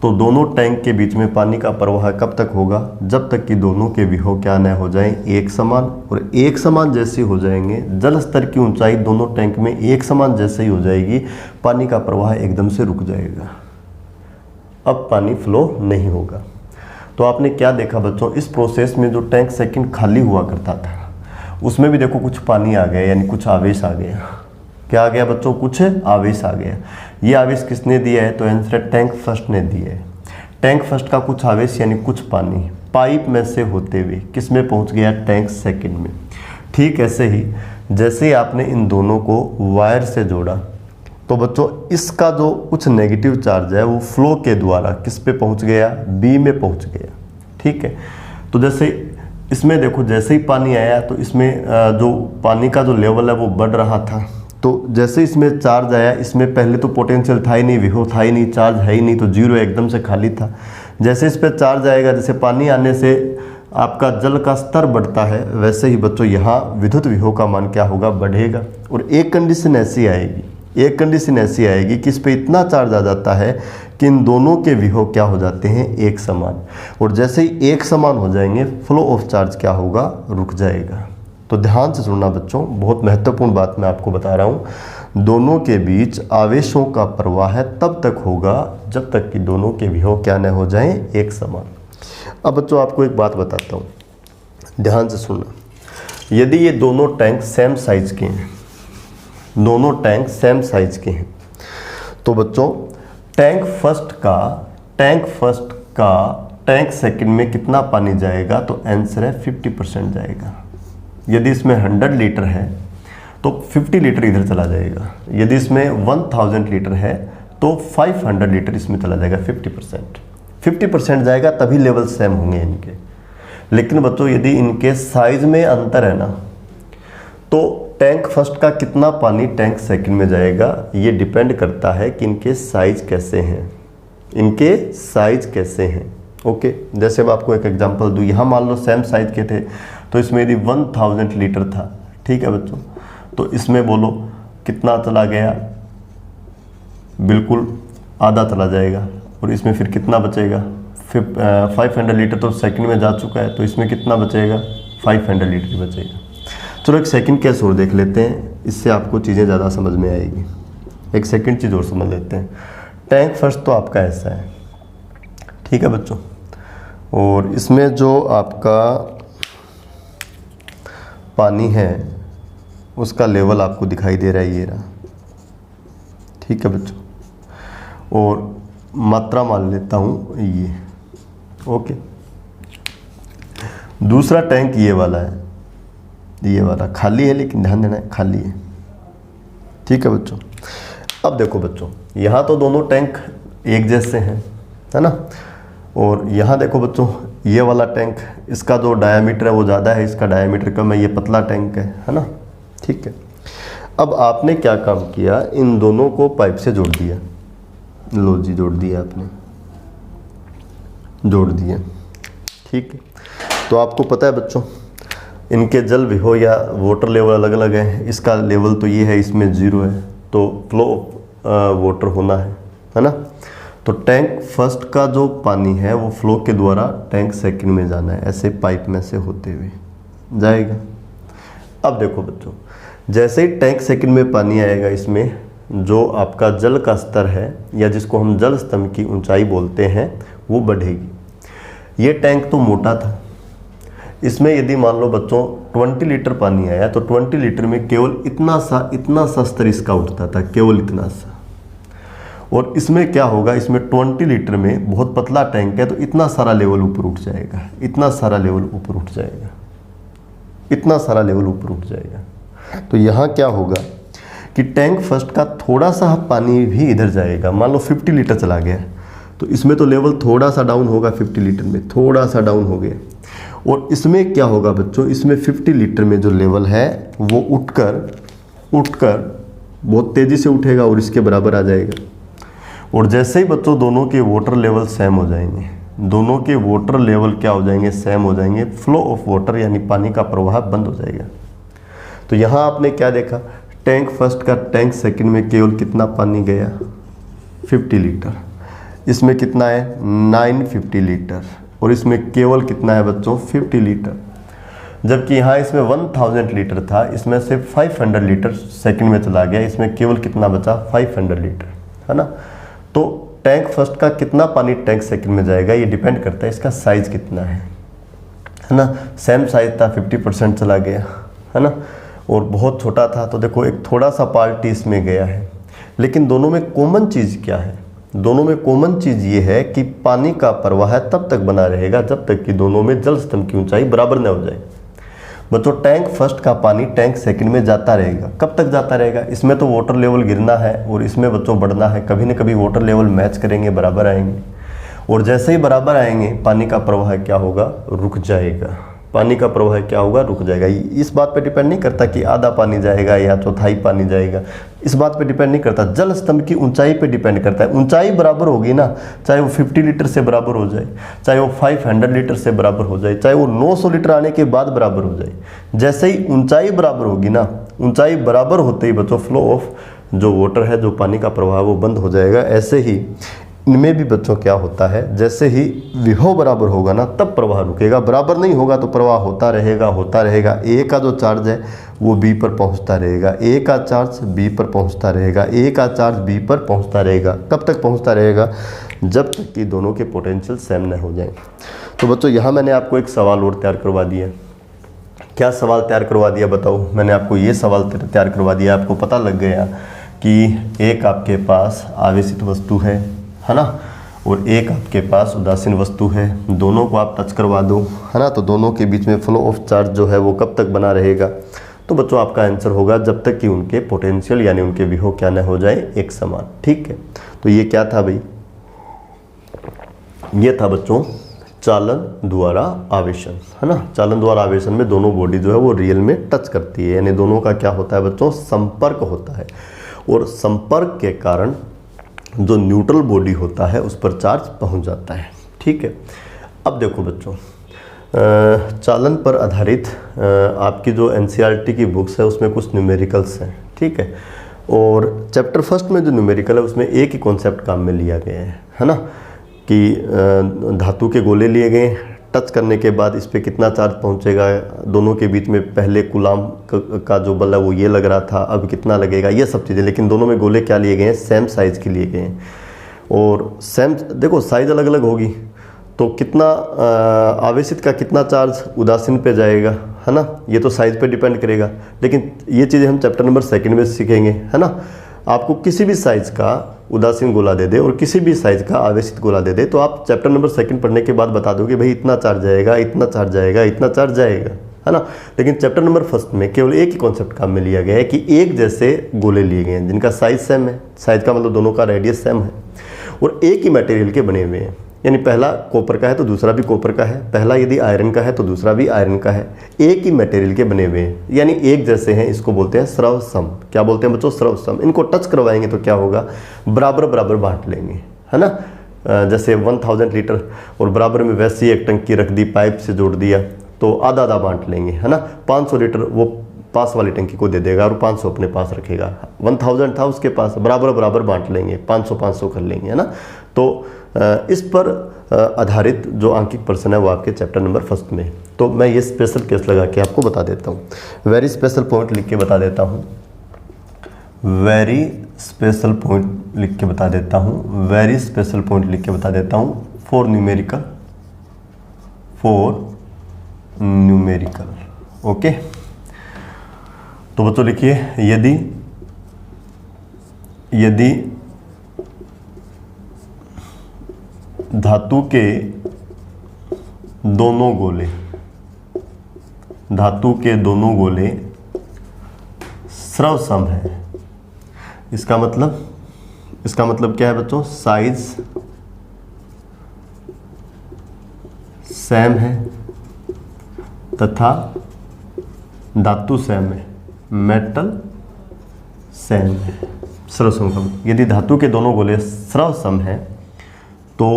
तो दोनों टैंक के बीच में पानी का प्रवाह कब तक होगा, जब तक कि दोनों के विभव क्या न हो जाएं, एक समान। और एक समान जैसे हो जाएंगे, जल स्तर की ऊंचाई दोनों टैंक में एक समान जैसे ही हो जाएगी, पानी का प्रवाह एकदम से रुक जाएगा, अब पानी फ्लो नहीं होगा। तो आपने क्या देखा बच्चों, इस प्रोसेस में जो टैंक सेकंड खाली हुआ करता था उसमें भी देखो कुछ पानी आ गया, यानी कुछ आवेश आ गया। क्या आ गया बच्चों, कुछ आवेश आ गया। ये आवेश किसने दिया है, तो आंसर टैंक फर्स्ट ने दिया है। टैंक फर्स्ट का कुछ आवेश यानी कुछ पानी पाइप में से होते हुए किस में पहुंच गया, टैंक सेकंड में। ठीक ऐसे ही जैसे ही आपने इन दोनों को वायर से जोड़ा तो बच्चों इसका जो कुछ नेगेटिव चार्ज है वो फ्लो के द्वारा किस पे पहुंच गया, बी में पहुंच गया। ठीक है, तो जैसे इसमें देखो जैसे ही पानी आया तो इसमें जो पानी का जो लेवल है वो बढ़ रहा था। तो जैसे इसमें चार्ज आया, इसमें पहले तो पोटेंशियल था ही नहीं, विभव था ही नहीं, चार्ज है ही नहीं, तो जीरो एकदम से खाली था। जैसे इस पर चार्ज आएगा, जैसे पानी आने से आपका जल का स्तर बढ़ता है, वैसे ही बच्चों यहाँ विद्युत विभव का मान क्या होगा, बढ़ेगा। और एक कंडीशन ऐसी आएगी, एक कंडीशन ऐसी आएगी कि इस पर इतना चार्ज आ जाता है कि इन दोनों के विभव क्या हो जाते हैं, एक समान। और जैसे ही एक समान हो जाएंगे फ्लो ऑफ चार्ज क्या होगा, रुक जाएगा। तो ध्यान से सुनना बच्चों, बहुत महत्वपूर्ण बात मैं आपको बता रहा हूँ। दोनों के बीच आवेशों का प्रवाह तब तक होगा जब तक कि दोनों के विभव क्या न हो जाएं, एक समान। अब बच्चों आपको एक बात बताता हूँ, ध्यान से सुनना। यदि ये दोनों टैंक सेम साइज के हैं, दोनों टैंक सेम साइज के हैं, तो बच्चों टैंक फर्स्ट का टैंक सेकंड में कितना पानी जाएगा, तो आंसर है 50% जाएगा। यदि इसमें 100 लीटर है तो 50 लीटर इधर चला जाएगा। यदि इसमें 1000 लीटर है तो 500 लीटर इसमें चला जाएगा। 50% जाएगा, तभी लेवल सेम होंगे इनके। लेकिन बच्चों यदि इनके साइज में अंतर है ना, तो टैंक फर्स्ट का कितना पानी टैंक सेकंड में जाएगा, ये डिपेंड करता है कि इनके साइज कैसे हैं, इनके साइज कैसे हैं। ओके, जैसे मैं आपको एक एग्जांपल दूँ, यहाँ मान लो सेम साइज के थे, तो इसमें यदि 1000 लीटर था, ठीक है बच्चों, तो इसमें बोलो कितना चला गया, बिल्कुल आधा चला जाएगा। और इसमें फिर कितना बचेगा, 500 लीटर तो सेकंड में जा चुका है, तो इसमें कितना बचेगा, 500 लीटर बचेगा। चलो एक सेकंड केस और देख लेते हैं, इससे आपको चीज़ें ज़्यादा समझ में आएगी। एक सेकंड चीज़ और समझ लेते हैं। टैंक फर्स्ट तो आपका ऐसा है, ठीक है बच्चों, और इसमें जो आपका पानी है उसका लेवल आपको दिखाई दे रहा है, ये रहा, ठीक है बच्चों, और मात्रा मान लेता हूँ ये। ओके, दूसरा टैंक ये वाला है, ये वाला खाली है, लेकिन ध्यान देना है खाली है, ठीक है बच्चों। अब देखो बच्चों, यहाँ तो दोनों टैंक एक जैसे हैं, है ना, और यहाँ देखो बच्चों ये वाला टैंक, इसका जो डायामीटर है वो ज़्यादा है, इसका डायामीटर कम है, ये पतला टैंक है ना, ठीक है। अब आपने क्या काम किया, इन दोनों को पाइप से जोड़ दिया, लो जी जोड़ दिया आपने, जोड़ दिया, ठीक है। तो आपको पता है बच्चों इनके जल विभव या वाटर लेवल अलग अलग है। इसका लेवल तो ये है, इसमें 0 है, तो फ्लो वाटर होना है ना। तो टैंक फर्स्ट का जो पानी है वो फ्लो के द्वारा टैंक सेकंड में जाना है, ऐसे पाइप में से होते हुए जाएगा। अब देखो बच्चों, जैसे ही टैंक सेकंड में पानी आएगा, इसमें जो आपका जल का स्तर है या जिसको हम जल स्तंभ की ऊंचाई बोलते हैं वो बढ़ेगी। ये टैंक तो मोटा था, इसमें यदि मान लो बच्चों 20 लीटर पानी आया तो 20 लीटर में केवल इतना सा स्तर इसका उठता था, केवल इतना सा। और इसमें क्या होगा, इसमें 20 लीटर में बहुत पतला टैंक है तो इतना सारा लेवल ऊपर उठ जाएगा, इतना सारा लेवल ऊपर उठ जाएगा, इतना सारा लेवल ऊपर उठ जाएगा। तो यहाँ क्या होगा कि टैंक फर्स्ट का थोड़ा सा पानी भी इधर जाएगा। मान लो 50 लीटर चला गया तो इसमें तो लेवल थोड़ा सा डाउन होगा, 50 लीटर में थोड़ा सा डाउन हो गया। और इसमें क्या होगा बच्चों, इसमें 50 लीटर में जो लेवल है वो उठकर बहुत तेज़ी से उठेगा और इसके बराबर आ जाएगा। और जैसे ही बच्चों दोनों के वाटर लेवल सेम हो जाएंगे, दोनों के वाटर लेवल क्या हो जाएंगे, सेम हो जाएंगे, फ्लो ऑफ वाटर यानी पानी का प्रवाह बंद हो जाएगा। तो यहाँ आपने क्या देखा, टैंक फर्स्ट का टैंक सेकंड में केवल कितना पानी गया, 50 लीटर। इसमें कितना है, 950 लीटर। और इसमें केवल कितना है बच्चों, 50 लीटर। जबकि यहाँ इसमें 1000 लीटर था, इसमें से 500 लीटर सेकंड में चला गया, इसमें केवल कितना बचा, 500 लीटर, है ना। तो टैंक फर्स्ट का कितना पानी टैंक सेकंड में जाएगा ये डिपेंड करता है इसका साइज़ कितना है ना। सेम साइज था, 50% चला गया, है ना। और बहुत छोटा था तो देखो एक थोड़ा सा पार्ट इसमें गया है। लेकिन दोनों में कॉमन चीज़ क्या है, दोनों में कॉमन चीज़ ये है कि पानी का प्रवाह तब तक बना रहेगा जब तक कि दोनों में जल स्तंभ की ऊंचाई बराबर न हो जाए। बच्चों टैंक फर्स्ट का पानी टैंक सेकंड में जाता रहेगा, कब तक जाता रहेगा, इसमें तो वाटर लेवल गिरना है और इसमें बच्चों बढ़ना है, कभी न कभी वाटर लेवल मैच करेंगे, बराबर आएंगे। और जैसे ही बराबर आएंगे पानी का प्रवाह क्या होगा, रुक जाएगा। पानी का प्रवाह क्या होगा, रुक जाएगा। इस बात पे डिपेंड नहीं करता कि आधा पानी जाएगा या चौथाई पानी जाएगा, इस बात पे डिपेंड नहीं करता, जल स्तंभ की ऊंचाई पे डिपेंड करता है। ऊंचाई बराबर होगी ना, चाहे वो 50 लीटर से बराबर हो जाए, चाहे वो 500 लीटर से बराबर हो जाए, चाहे वो 900 लीटर आने के बाद बराबर हो जाए। जैसे ही ऊंचाई बराबर होगी ना, ऊंचाई बराबर होते ही बच्चों फ्लो ऑफ जो वाटर है, जो पानी का प्रवाह वो बंद हो जाएगा। ऐसे ही इनमें भी बच्चों क्या होता है, जैसे ही विभव बराबर होगा ना तब प्रवाह रुकेगा, बराबर नहीं होगा तो प्रवाह होता रहेगा। ए का जो चार्ज है वो बी पर पहुंचता रहेगा, ए का चार्ज बी पर पहुंचता रहेगा, ए का चार्ज बी पर पहुंचता रहेगा। कब तक पहुंचता रहेगा, जब तक कि दोनों के पोटेंशियल सेम न हो जाए। तो बच्चों यहाँ मैंने आपको एक सवाल और तैयार करवा दिया। क्या सवाल तैयार करवा दिया बताओ, मैंने आपको ये सवाल तैयार करवा दिया। आपको पता लग गया कि एक आपके पास आवेशित वस्तु है ना, और एक आपके पास उदासीन वस्तु है, दोनों को आप टच करवा दो, है ना। तो दोनों के बीच में फ्लो ऑफ चार्ज जो है वो कब तक बना रहेगा, तो बच्चों आपका आंसर होगा जब तक कि उनके पोटेंशियल यानी उनके विभव क्या न हो जाए एक समान। ठीक है, तो ये क्या था भाई, ये था बच्चों चालन द्वारा आवेशन, है ना। चालन द्वारा आवेशन में दोनों बॉडी जो है वो रियल में टच करती है, यानी दोनों का क्या होता है बच्चों, संपर्क होता है। और संपर्क के कारण जो न्यूट्रल बॉडी होता है उस पर चार्ज पहुंच जाता है। ठीक है, अब देखो बच्चों चालन पर आधारित आपकी जो एनसीईआरटी की बुक्स है उसमें कुछ न्यूमेरिकल्स हैं। ठीक है, और चैप्टर फर्स्ट में जो न्यूमेरिकल है उसमें एक ही कॉन्सेप्ट काम में लिया गया है ना, कि धातु के गोले लिए गए, टच करने के बाद इस पर कितना चार्ज पहुंचेगा, दोनों के बीच में पहले कूलाम का जो बल है वो ये लग रहा था, अब कितना लगेगा, ये सब चीज़ें। लेकिन दोनों में गोले क्या लिए गए हैं, सेम साइज़ के लिए गए हैं। और सेम देखो साइज़ अलग अलग होगी तो कितना आवेशित का कितना चार्ज उदासीन पे जाएगा, है ना, ये तो साइज़ पे डिपेंड करेगा। लेकिन ये चीज़ें हम चैप्टर नंबर 2 में सीखेंगे, है ना। आपको किसी भी साइज़ का उदासीन गोला दे दे और किसी भी साइज़ का आवेशित गोला दे दे तो आप चैप्टर नंबर 2 पढ़ने के बाद बता दोगे भाई इतना चार्ज जाएगा, इतना चार्ज जाएगा, इतना चार्ज जाएगा, है ना। लेकिन चैप्टर नंबर 1 में केवल एक ही कॉन्सेप्ट काम में लिया गया है कि एक जैसे गोले लिए गए हैं जिनका साइज़ सेम है, साइज़ का मतलब दोनों का रेडियस सेम है और एक ही मटेरियल के बने हुए हैं। यानी पहला कॉपर का है तो दूसरा भी कॉपर का है, पहला यदि आयरन का है तो दूसरा भी आयरन का है, एक ही मटेरियल के बने हुए हैं यानी एक जैसे हैं। इसको बोलते हैं स्रव सम। क्या बोलते हैं बच्चों, स्रव सम। इनको टच करवाएंगे तो क्या होगा, बराबर बराबर बांट लेंगे, है ना। जैसे 1000 लीटर और बराबर में वैसे ही एक टंकी रख दी, पाइप से जोड़ दिया तो आधा आधा बांट लेंगे, है ना। 500 लीटर वो पास वाली टंकी को दे देगा और 500 अपने पास रखेगा। 1000 था उसके पास, बराबर बराबर बांट लेंगे, 500 कर लेंगे, है ना। तो इस पर आधारित जो आंकिक प्रश्न है वो आपके चैप्टर नंबर 1 में। तो मैं ये स्पेशल केस लगा के आपको बता देता हूँ, वेरी स्पेशल पॉइंट लिख के बता देता हूँ। वेरी स्पेशल पॉइंट लिख के बता देता हूँ, वेरी स्पेशल पॉइंट लिख के बता देता हूँ, फॉर न्यूमेरिकल, ओके। तो बच्चों लिखिए, यदि धातु के दोनों गोले स्रवसम है, इसका मतलब क्या है बच्चों, साइज सेम है तथा धातु सेम है, मेटल सेम है। स्रवसम का यदि धातु के दोनों गोले स्रवसम है तो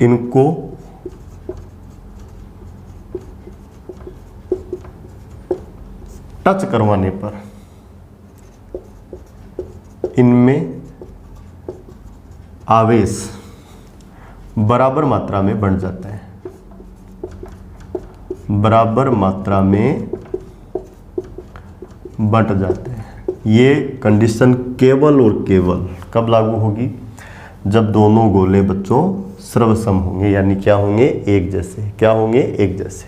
इनको टच करवाने पर इनमें आवेश बराबर मात्रा में बंट जाता है, बराबर मात्रा में बंट जाते हैं। ये कंडीशन केवल और केवल कब लागू होगी, जब दोनों गोले बच्चों स्रवसम होंगे, यानी क्या होंगे, एक जैसे। क्या होंगे, एक जैसे।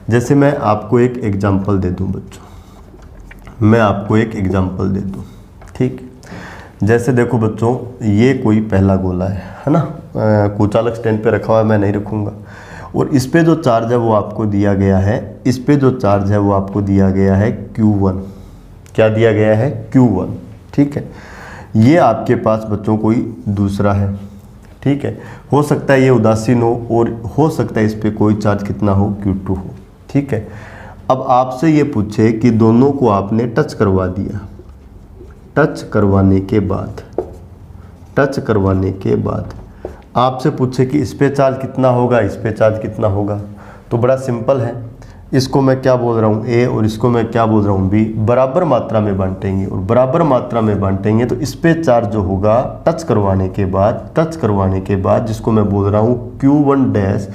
जैसे मैं आपको एक एग्जांपल दे दूं बच्चों, मैं आपको एक एग्जांपल दे दूं, ठीक। जैसे देखो बच्चों, ये कोई पहला गोला है ना, कुछ अलग स्टैंड पे रखा हुआ है, मैं नहीं रखूँगा। और इस पे जो चार्ज है वो आपको दिया गया है, इस पे जो चार्ज है वो आपको दिया गया है Q1। क्या दिया गया है, Q1, ठीक है। ये आपके पास बच्चों कोई दूसरा है, ठीक है। हो सकता है ये उदासीन हो और हो सकता है इस पे कोई चार्ज कितना हो, Q2 हो, ठीक है। अब आपसे ये पूछे कि दोनों को आपने टच करवा दिया, टच करवाने के बाद आपसे पूछे कि इस पे चार्ज कितना होगा, इस पे चार्ज कितना होगा, तो बड़ा सिंपल है। इसको मैं क्या बोल रहा हूँ, A, और इसको मैं क्या बोल रहा हूँ, B। बराबर मात्रा में बांटेंगे, और बराबर मात्रा में बांटेंगे तो इस पे चार्ज जो होगा टच करवाने के बाद जिसको मैं बोल रहा हूँ Q1 डैश,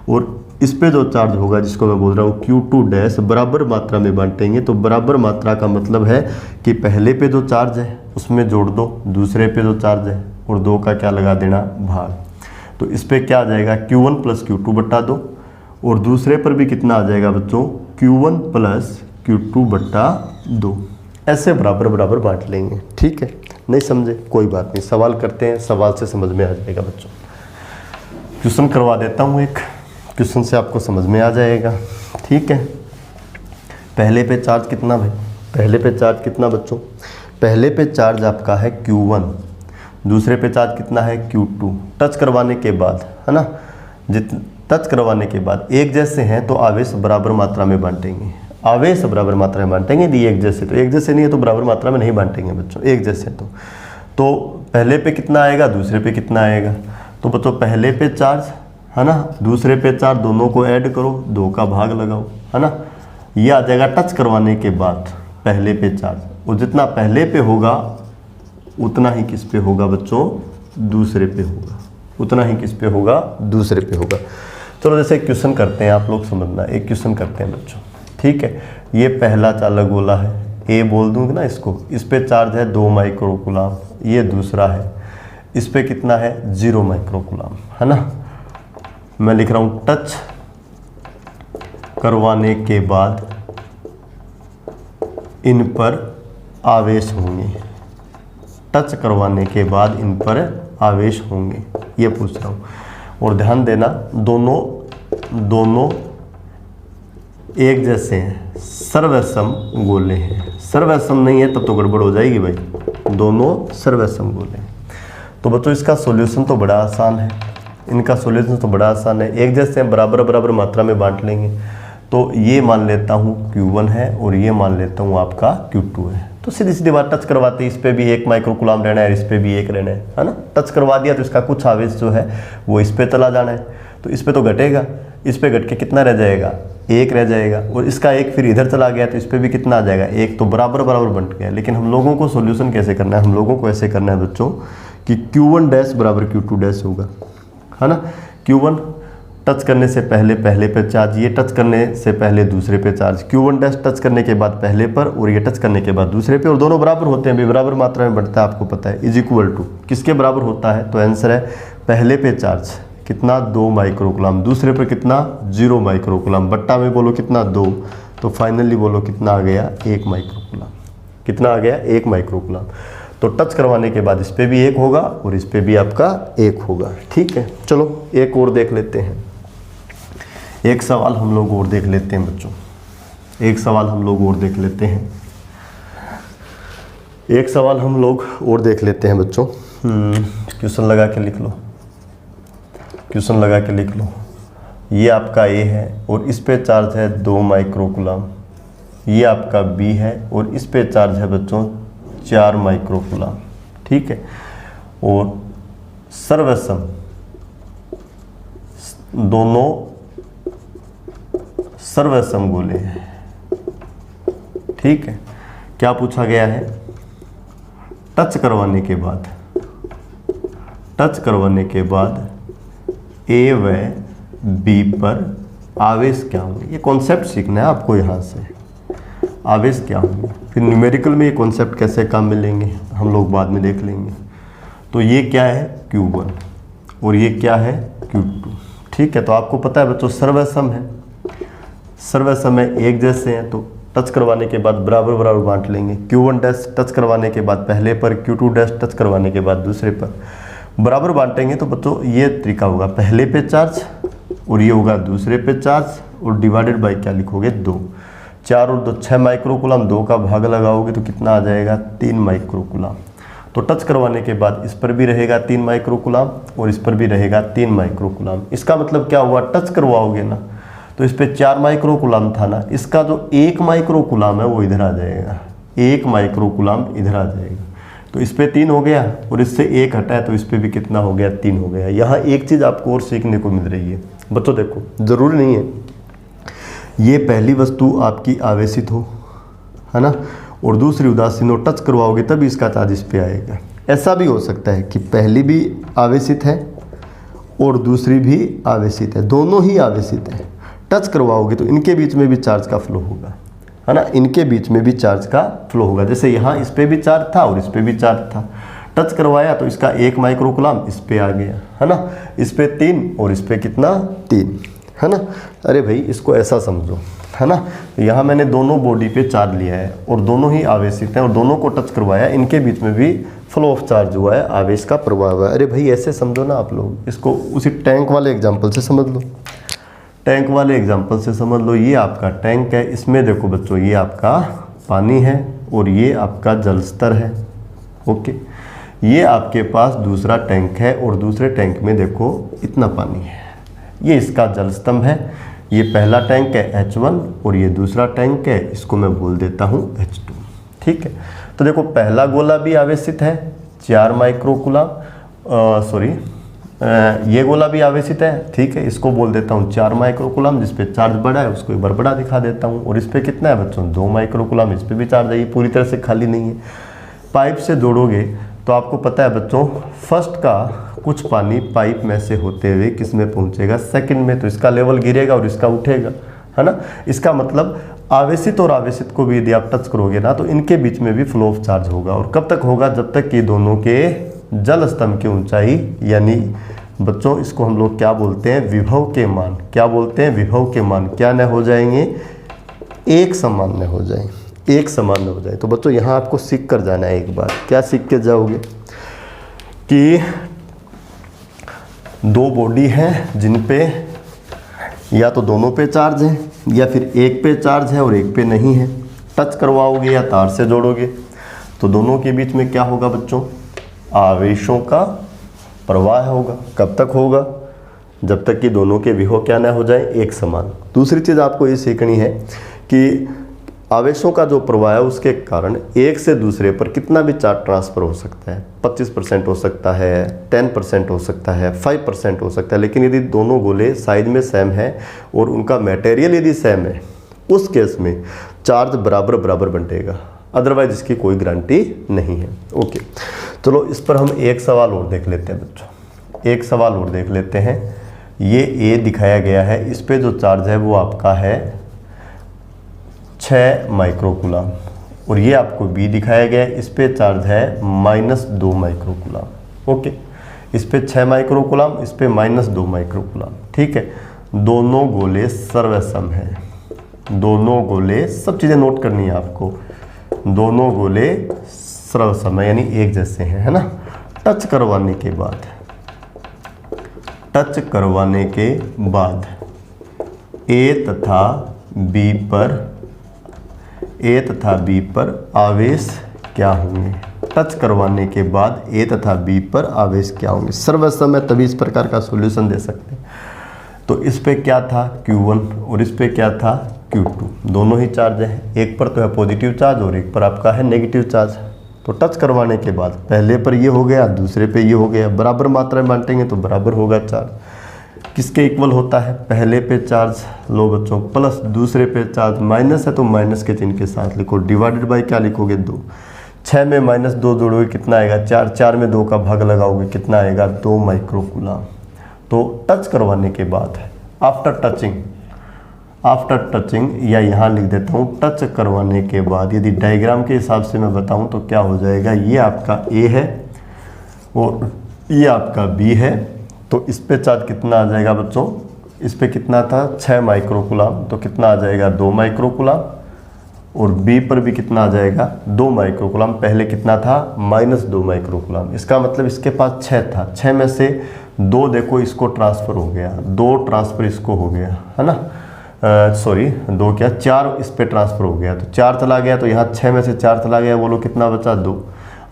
और इस पे जो चार्ज होगा जिसको मैं बोल रहा हूँ Q2 डैश, बराबर मात्रा में बांटेंगे। तो बराबर मात्रा का मतलब है कि पहले पे जो चार्ज है उसमें जोड़ दो, दूसरे पे जो चार्ज है और 2 का क्या लगा देना, भाग। तो इस पे क्या आ जाएगा, Q1 प्लस Q2 बटा 2, और दूसरे पर भी कितना आ जाएगा बच्चों, Q1 प्लस Q2 बटा 2। ऐसे बराबर बराबर बांट लेंगे, ठीक है। नहीं समझे कोई बात नहीं, सवाल करते हैं, सवाल से समझ में आ जाएगा बच्चों। क्वेश्चन करवा देता हूँ एक, क्वेश्चन से आपको समझ में आ जाएगा, ठीक है। पहले पे चार्ज कितना भाई, पहले पे चार्ज कितना बच्चों, पहले पे चार्ज आपका है Q1, दूसरे पे चार्ज कितना है, Q2। टच करवाने के बाद, है ना, टच करवाने के बाद एक जैसे हैं तो आवेश बराबर मात्रा में बांटेंगे, आवेश बराबर मात्रा में बांटेंगे। यदि एक जैसे, तो एक जैसे नहीं है तो बराबर मात्रा में नहीं बांटेंगे बच्चों, एक जैसे। तो पहले पे कितना आएगा, दूसरे पे कितना आएगा, तो बच्चों पहले पे चार्ज, है ना, दूसरे पे चार्ज, दोनों को ऐड करो, 2 का भाग लगाओ, है ना। ये आ जाएगा टच करवाने के बाद पहले पे चार्ज, और जितना पहले पे होगा उतना ही किस पे होगा बच्चों, दूसरे पे होगा, उतना ही किस पे होगा, दूसरे पे होगा। चलो जैसे एक क्वेश्चन करते हैं, आप लोग समझना, एक क्वेश्चन करते हैं बच्चों, ठीक है। ये पहला चालक गोला है, A बोल दूंगा ना इसको, इस पे चार्ज है 2 माइक्रोकूलाम, ये दूसरा है, इस पे कितना है, 0 माइक्रोकूलाम, है ना। मैं लिख रहा हूँ टच करवाने के बाद इन पर आवेश होंगे, टच करवाने के बाद इन पर आवेश होंगे, ये पूछ रहा हूँ। और ध्यान देना, दोनों एक जैसे हैं, सर्वसम गोले हैं। सर्वसम नहीं है तब तो गड़बड़ हो जाएगी भाई, दोनों सर्वसम गोले हैं। तो बच्चों इसका सॉल्यूशन तो बड़ा आसान है, इनका सॉल्यूशन तो बड़ा आसान है। एक जैसे हैं, बराबर बराबर मात्रा में बांट लेंगे। तो ये मान लेता हूँ Q1 है और ये मान लेता हूँ आपका Q2 है। तो सीधी सीधी बात, टच करवाते इस पे भी 1 माइक्रोकूलाम रहना है, इस पे भी 1 रहना है ना। टच करवा दिया तो इसका कुछ आवेश जो है वो इस पे चला जाना है, तो इस पे तो घटेगा, इस पे घट के कितना रह जाएगा, 1 रह जाएगा। और इसका 1 फिर इधर चला गया तो इस पे भी कितना आ जाएगा, 1। तो बराबर बराबर बंट गया। लेकिन हम लोगों को सॉल्यूशन कैसे करना है, हम लोगों को ऐसे करना है बच्चों कि Q1 डैश बराबर Q2 डैश होगा, है ना। Q1 टच करने से पहले पहले पे चार्ज, ये टच करने से पहले दूसरे पे चार्ज, Q1 डैश टच करने के बाद पहले पर और ये टच करने के बाद दूसरे पे, और दोनों बराबर होते हैं, बराबर मात्रा में बढ़ता है, आपको पता है, इज इक्वल टू किसके बराबर होता है? तो आंसर है पहले पे चार्ज कितना 2 माइक्रोकुलाम, दूसरे पर कितना 0 माइक्रोकुलाम, बट्टा में बोलो कितना 2, तो फाइनली बोलो कितना आ गया 1 माइक्रोकुलाम। कितना आ गया 1 माइक्रोकुलाम। तो टच करवाने के बाद इस पे भी 1 होगा और इस पे भी आपका 1 होगा। ठीक है, चलो एक और देख लेते हैं, एक सवाल हम लोग और देख लेते हैं बच्चों, एक सवाल हम लोग और देख लेते हैं, एक सवाल हम लोग और देख लेते हैं बच्चों। क्वेश्चन लगा के लिख लो, क्वेश्चन लगा के लिख लो। ये आपका A है और इस पे चार्ज है 2 माइक्रोकुलाम, ये आपका B है और इस पे चार्ज है बच्चों 4 माइक्रोकुलाम। ठीक है, और सर्वसम दोनों सर्वसम गोले हैं। ठीक है, क्या पूछा गया है? टच करवाने के बाद, टच करवाने के बाद A व B पर आवेश क्या होंगे? ये कॉन्सेप्ट सीखना है आपको यहाँ से, आवेश क्या होंगे, फिर न्यूमेरिकल में ये कॉन्सेप्ट कैसे काम में लेंगे हम लोग बाद में देख लेंगे। तो ये क्या है Q1 और ये क्या है Q2। ठीक है, तो आपको पता है बच्चों सर्वसम है, सर्वसम है, एक जैसे हैं, तो टच करवाने के बाद बराबर बराबर बांट लेंगे। Q1 डैश टच करवाने के बाद पहले पर, Q2 डैश टच करवाने के बाद दूसरे पर, बराबर बांटेंगे। तो बच्चों ये तरीका होगा, पहले पे चार्ज और ये होगा दूसरे पे चार्ज, और डिवाइडेड बाय क्या लिखोगे 2, 4 और 2 6 माइक्रोकुलाम, 2 का भाग लगाओगे तो कितना आ जाएगा 3 माइक्रोकुलाम। तो टच करवाने के बाद इस पर भी रहेगा 3 माइक्रोकुलाम और इस पर भी रहेगा 3 माइक्रोकुलाम। इसका मतलब क्या हुआ, टच करवाओगे ना तो इस पे 4 माइक्रोकुलाम था ना, इसका जो 1 माइक्रोकुलाम है वो इधर आ जाएगा, 1 माइक्रोकुलाम इधर आ जाएगा। तो इस पे 3 हो गया और इससे 1 हटा है तो इस पे भी कितना हो गया 3 हो गया। यहाँ एक चीज़ आपको और सीखने को मिल रही है बच्चों, देखो ज़रूरी नहीं है ये पहली वस्तु आपकी आवेशित हो, है ना, और दूसरी उदासीन हो, टच करवाओगे तभी इसका चार्ज इस पे आएगा। ऐसा भी हो सकता है कि पहली भी आवेशित है और दूसरी भी आवेशित है, दोनों ही आवेशित है, टच करवाओगे तो इनके बीच में भी चार्ज का फ्लो होगा, है ना, इनके बीच में भी चार्ज का फ्लो होगा। जैसे यहाँ इस पे भी चार्ज था और इस पे भी चार्ज था, टच करवाया तो इसका 1 माइक्रोकुलाम इस पे आ गया, है ना, इस पे 3 और इस पे कितना 3, है ना। अरे भाई इसको ऐसा समझो, है ना, यहाँ मैंने दोनों बॉडी पे चार्ज लिया है और दोनों ही आवेशित हैं और दोनों को टच करवाया, इनके बीच में भी फ्लो ऑफ चार्ज हुआ है, आवेश का प्रवाह हुआ है। अरे भाई ऐसे समझो ना आप लोग, इसको उसी टैंक वाले एग्जाम्पल से समझ लो, टैंक वाले एग्जाम्पल से समझ लो। ये आपका टैंक है, इसमें देखो बच्चों ये आपका पानी है और ये आपका जल स्तर है। ओके, ये आपके पास दूसरा टैंक है और दूसरे टैंक में देखो इतना पानी है, ये इसका जल स्तंभ है। ये पहला टैंक है H1 और ये दूसरा टैंक है, इसको मैं बोल देता हूँ H2। ठीक है, तो देखो पहला गोला भी आवेशित है 4 माइक्रोकुलाम, सॉरी ये गोला भी आवेशित है, ठीक है, इसको बोल देता हूँ 4 माइक्रोकुलाम, जिस पे चार्ज बड़ा है उसको एक बार बड़ा दिखा देता हूँ। और इस पे कितना है बच्चों 2 माइक्रोकुलाम, इस पे भी चार्ज है, ये पूरी तरह से खाली नहीं है। पाइप से जोड़ोगे तो आपको पता है बच्चों फर्स्ट का कुछ पानी पाइप में से होते हुए किस में पहुँचेगा, सेकंड में, तो इसका लेवल गिरेगा और इसका उठेगा, है ना। इसका मतलब आवेशित और आवेशित को भी यदि आप टच करोगे ना तो इनके बीच में भी फ्लो ऑफ चार्ज होगा। और कब तक होगा, जब तक कि दोनों के जल स्तंभ की ऊंचाई, यानी बच्चों इसको हम लोग क्या बोलते हैं, विभव के मान, क्या बोलते हैं, विभव के मान क्या न हो जाएंगे, एक समान न हो जाए, एक समान न हो जाए। तो बच्चों यहाँ आपको सीख कर जाना है एक बार, क्या सीख के जाओगे कि 2 बॉडी हैं जिन पे या तो दोनों पे चार्ज है या फिर एक पे चार्ज है और एक पे नहीं है। टच करवाओगे या तार से जोड़ोगे तो दोनों के बीच में क्या होगा बच्चों, आवेशों का प्रवाह होगा। कब तक होगा, जब तक कि दोनों के विभव क्या ना हो जाए, एक समान। दूसरी चीज़ आपको ये सीखनी है कि आवेशों का जो प्रवाह है उसके कारण एक से दूसरे पर कितना भी चार्ज ट्रांसफ़र हो सकता है, 25% हो सकता है, 10% हो सकता है, 5% हो सकता है। लेकिन यदि दोनों गोले साइज में सेम है और उनका मटेरियल यदि सेम है, उस केस में चार्ज बराबर बराबर बंटेगा, अदरवाइज इसकी कोई गारंटी नहीं है। ओके, चलो इस पर हम एक सवाल और देख लेते हैं बच्चों, एक सवाल और देख लेते हैं। ये ए दिखाया गया है, इस पे जो चार्ज है वो आपका है 6 माइक्रोकूलम, और ये आपको बी दिखाया गया है, इस पे चार्ज है -2 माइक्रोकूलम। ओके, इस पे 6 माइक्रोकूलम, इस पे -2 माइक्रोकूलम। ठीक है, दोनों गोले सर्वसम है, दोनों गोले, सब चीज़ें नोट करनी है आपको, दोनों गोले सर्वसम है यानी एक जैसे हैं, है ना। टच करवाने के बाद, टच करवाने के बाद ए तथा बी पर आवेश क्या होंगे? टच करवाने के बाद ए तथा बी पर आवेश क्या होंगे? सर्वसम है तभी इस प्रकार का सॉल्यूशन दे सकते हैं। तो इस पे क्या था Q1 और इस पे क्या था Q2, दोनों ही चार्ज है, एक पर तो है पॉजिटिव चार्ज और एक पर आपका है नेगेटिव चार्ज। तो टच करवाने के बाद पहले पर ये हो गया, दूसरे पे ये हो गया, बराबर मात्रा में बांटेंगे तो बराबर होगा चार्ज। किसके इक्वल होता है? पहले पे चार्ज लो बच्चों प्लस, दूसरे पे चार्ज माइनस है तो माइनस के चिन्ह के साथ लिखो, डिवाइडेड बाय क्या लिखोगे 2। 6 में -2 जोड़ोगे कितना आएगा 4, 4 में 2 का भाग लगाओगे कितना आएगा 2 माइक्रोकूलम। तो टच करवाने के बाद आफ्टर टचिंग या यहाँ लिख देता हूँ टच करवाने के बाद, यदि डायग्राम के हिसाब से मैं बताऊँ तो क्या हो जाएगा, ये आपका ए है और ये आपका बी है। तो इस पे चार्ज कितना आ जाएगा बच्चों, इस पे कितना था 6 माइक्रोकूलम, तो कितना आ जाएगा 2 माइक्रोकूलम, और बी पर भी कितना आ जाएगा 2 माइक्रोकूलम, पहले कितना था -2 माइक्रोकूलम। इसका मतलब इसके पास 6 था, 6 में से 2 देखो इसको ट्रांसफ़र हो गया, 2 ट्रांसफ़र इसको हो गया, है ना, सॉरी 2 क्या 4 इस पे ट्रांसफ़र हो गया, तो 4 चला गया, तो यहाँ 6 में से 4 चला गया, बोलो कितना बचा 2।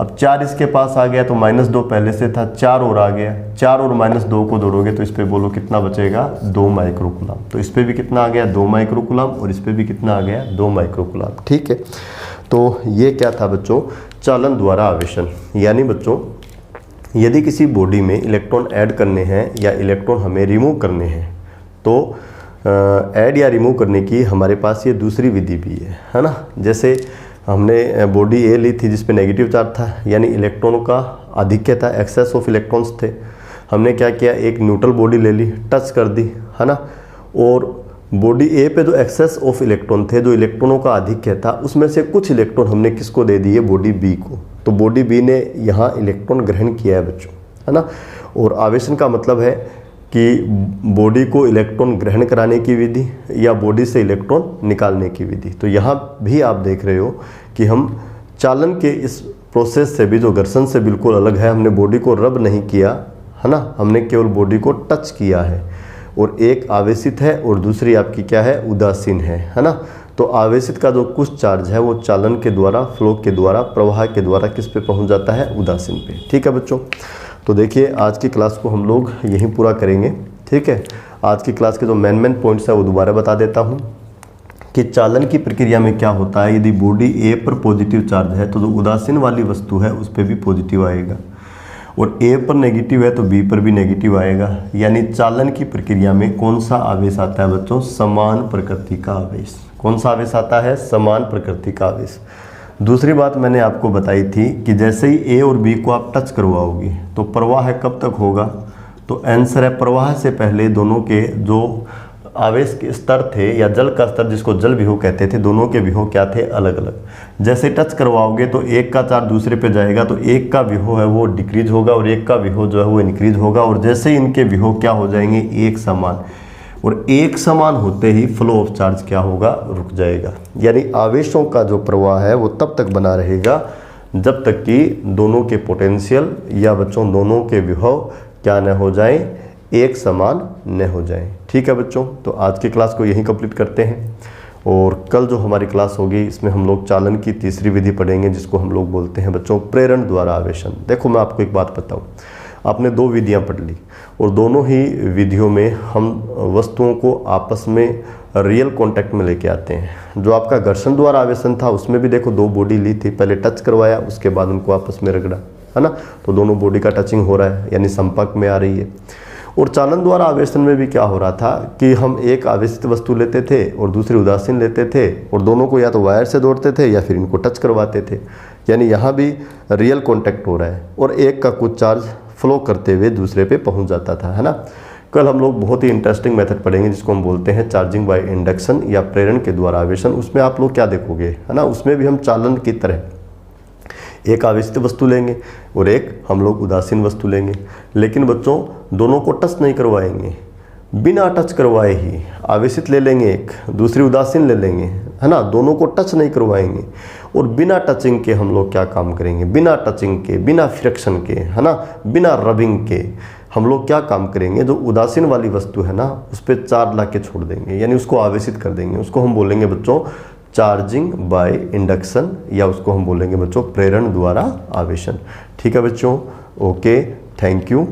अब 4 इसके पास आ गया तो -2 पहले से था, 4 और आ गया, 4 और -2 को जोड़ोगे तो इस पे बोलो कितना बचेगा 2 माइक्रोकूलम। तो इस पे भी कितना आ गया 2 माइक्रोकूलम और इस पे भी कितना आ गया 2 माइक्रोकूलम। ठीक है, तो ये क्या था बच्चों, चालन द्वारा आवेशन। यानी बच्चों यदि किसी बॉडी में इलेक्ट्रॉन ऐड करने हैं या इलेक्ट्रॉन हमें रिमूव करने हैं, तो ऐड या रिमूव करने की हमारे पास ये दूसरी विधि भी है ना। जैसे हमने बॉडी ए ली थी जिस पे नेगेटिव चार्ज था, यानी इलेक्ट्रॉनों का आधिक्य था, एक्सेस ऑफ इलेक्ट्रॉन्स थे। हमने क्या किया, एक न्यूट्रल बॉडी ले ली, टच कर दी, है ना, और बॉडी ए पे जो एक्सेस ऑफ इलेक्ट्रॉन थे, जो इलेक्ट्रॉनों का आधिक्य था, उसमें से कुछ इलेक्ट्रॉन हमने किसको दे दिए, बॉडी बी को। तो बॉडी बी ने यहाँ इलेक्ट्रॉन ग्रहण किया है बच्चों, है ना। और आवेशन का मतलब है कि बॉडी को इलेक्ट्रॉन ग्रहण कराने की विधि या बॉडी से इलेक्ट्रॉन निकालने की विधि। तो यहाँ भी आप देख रहे हो कि हम चालन के इस प्रोसेस से भी, जो घर्षण से बिल्कुल अलग है, हमने बॉडी को रब नहीं किया, है ना, हमने केवल बॉडी को टच किया है। और एक आवेशित है और दूसरी आपकी क्या है, उदासीन है ना। तो आवेशित का जो कुछ चार्ज है वो चालन के द्वारा, फ्लो के द्वारा, प्रवाह के द्वारा किस पे पहुंच जाता है, उदासीन पे। ठीक है बच्चों, तो देखिए आज की क्लास को हम लोग यहीं पूरा करेंगे। ठीक है, आज की क्लास के जो मेन पॉइंट्स है वो दोबारा बता देता हूँ कि चालन की प्रक्रिया में क्या होता है, यदि बॉडी ए पर पॉजिटिव चार्ज है तो जो उदासीन वाली वस्तु है उस पर भी पॉजिटिव आएगा, और ए पर नेगेटिव है तो बी पर भी नेगेटिव आएगा। यानी चालन की प्रक्रिया में कौन सा आवेश आता है बच्चों, समान प्रकृति का आवेश। कौन सा आवेश आता है, समान प्रकृति का आवेश। दूसरी बात मैंने आपको बताई थी कि जैसे ही ए और बी को आप टच करवाओगे तो प्रवाह कब तक होगा, तो आंसर है प्रवाह से पहले दोनों के जो आवेश के स्तर थे या जल का स्तर जिसको जल विभव कहते थे, दोनों के विभव क्या थे, अलग अलग। जैसे टच करवाओगे तो एक का चार्ज दूसरे पे जाएगा तो एक का विभव है वो डिक्रीज होगा और एक का विभव जो है वो इंक्रीज होगा, और जैसे ही इनके विभव क्या हो जाएंगे, एक समान, और एक समान होते ही फ्लो ऑफ चार्ज क्या होगा, रुक जाएगा। यानी आवेशों का जो प्रवाह है वो तब तक बना रहेगा जब तक कि दोनों के पोटेंशियल या बच्चों दोनों के विभव क्या न हो जाएं, एक समान न हो जाएं। ठीक है बच्चों, तो आज की क्लास को यहीं कंप्लीट करते हैं, और कल जो हमारी क्लास होगी इसमें हम लोग चालन की तीसरी विधि पढ़ेंगे जिसको हम लोग बोलते हैं बच्चों प्रेरण द्वारा आवेशन। देखो मैं आपको एक बात बताऊं, आपने 2 विधियां पढ़ ली और दोनों ही विधियों में हम वस्तुओं को आपस में रियल कांटेक्ट में लेके आते हैं। जो आपका घर्षण द्वारा आवेशन था उसमें भी देखो 2 बॉडी ली थी, पहले टच करवाया उसके बाद उनको आपस में रगड़ा, है ना, तो दोनों बॉडी का टचिंग हो रहा है यानी संपर्क में आ रही है। और चालन द्वारा आवेशन में भी क्या हो रहा था कि हम एक आवेशित वस्तु लेते थे और दूसरी उदासीन लेते थे, और दोनों को या तो वायर से जोड़ते थे या फिर इनको टच करवाते थे। यानी यहाँ भी रियल कांटेक्ट हो रहा है और एक का कुछ चार्ज फ्लो करते हुए दूसरे पे पहुँच जाता था, है ना। कल हम लोग बहुत ही इंटरेस्टिंग मेथड पढ़ेंगे जिसको हम बोलते हैं चार्जिंग बाय इंडक्शन या प्रेरण के द्वारा आवेशन। उसमें आप लोग क्या देखोगे, है ना, उसमें भी हम चालन की तरह एक आवेशित वस्तु लेंगे और एक हम लोग उदासीन वस्तु लेंगे, लेकिन बच्चों दोनों को टच नहीं करवाएंगे, बिना टच करवाए ही आवेशित ले लेंगे एक, दूसरी उदासीन ले लेंगे, है ना, दोनों को टच नहीं करवाएंगे। और बिना टचिंग के हम लोग क्या काम करेंगे, बिना टचिंग के, बिना फ्रिक्शन के, है ना, बिना रबिंग के हम लोग क्या काम करेंगे, जो उदासीन वाली वस्तु है ना उस पर चार्ज ला के छोड़ देंगे, यानी उसको आवेशित कर देंगे। उसको हम बोलेंगे बच्चों चार्जिंग बाय इंडक्शन, या उसको हम बोलेंगे बच्चों प्रेरण द्वारा आवेशन। ठीक है बच्चों, ओके, थैंक यू।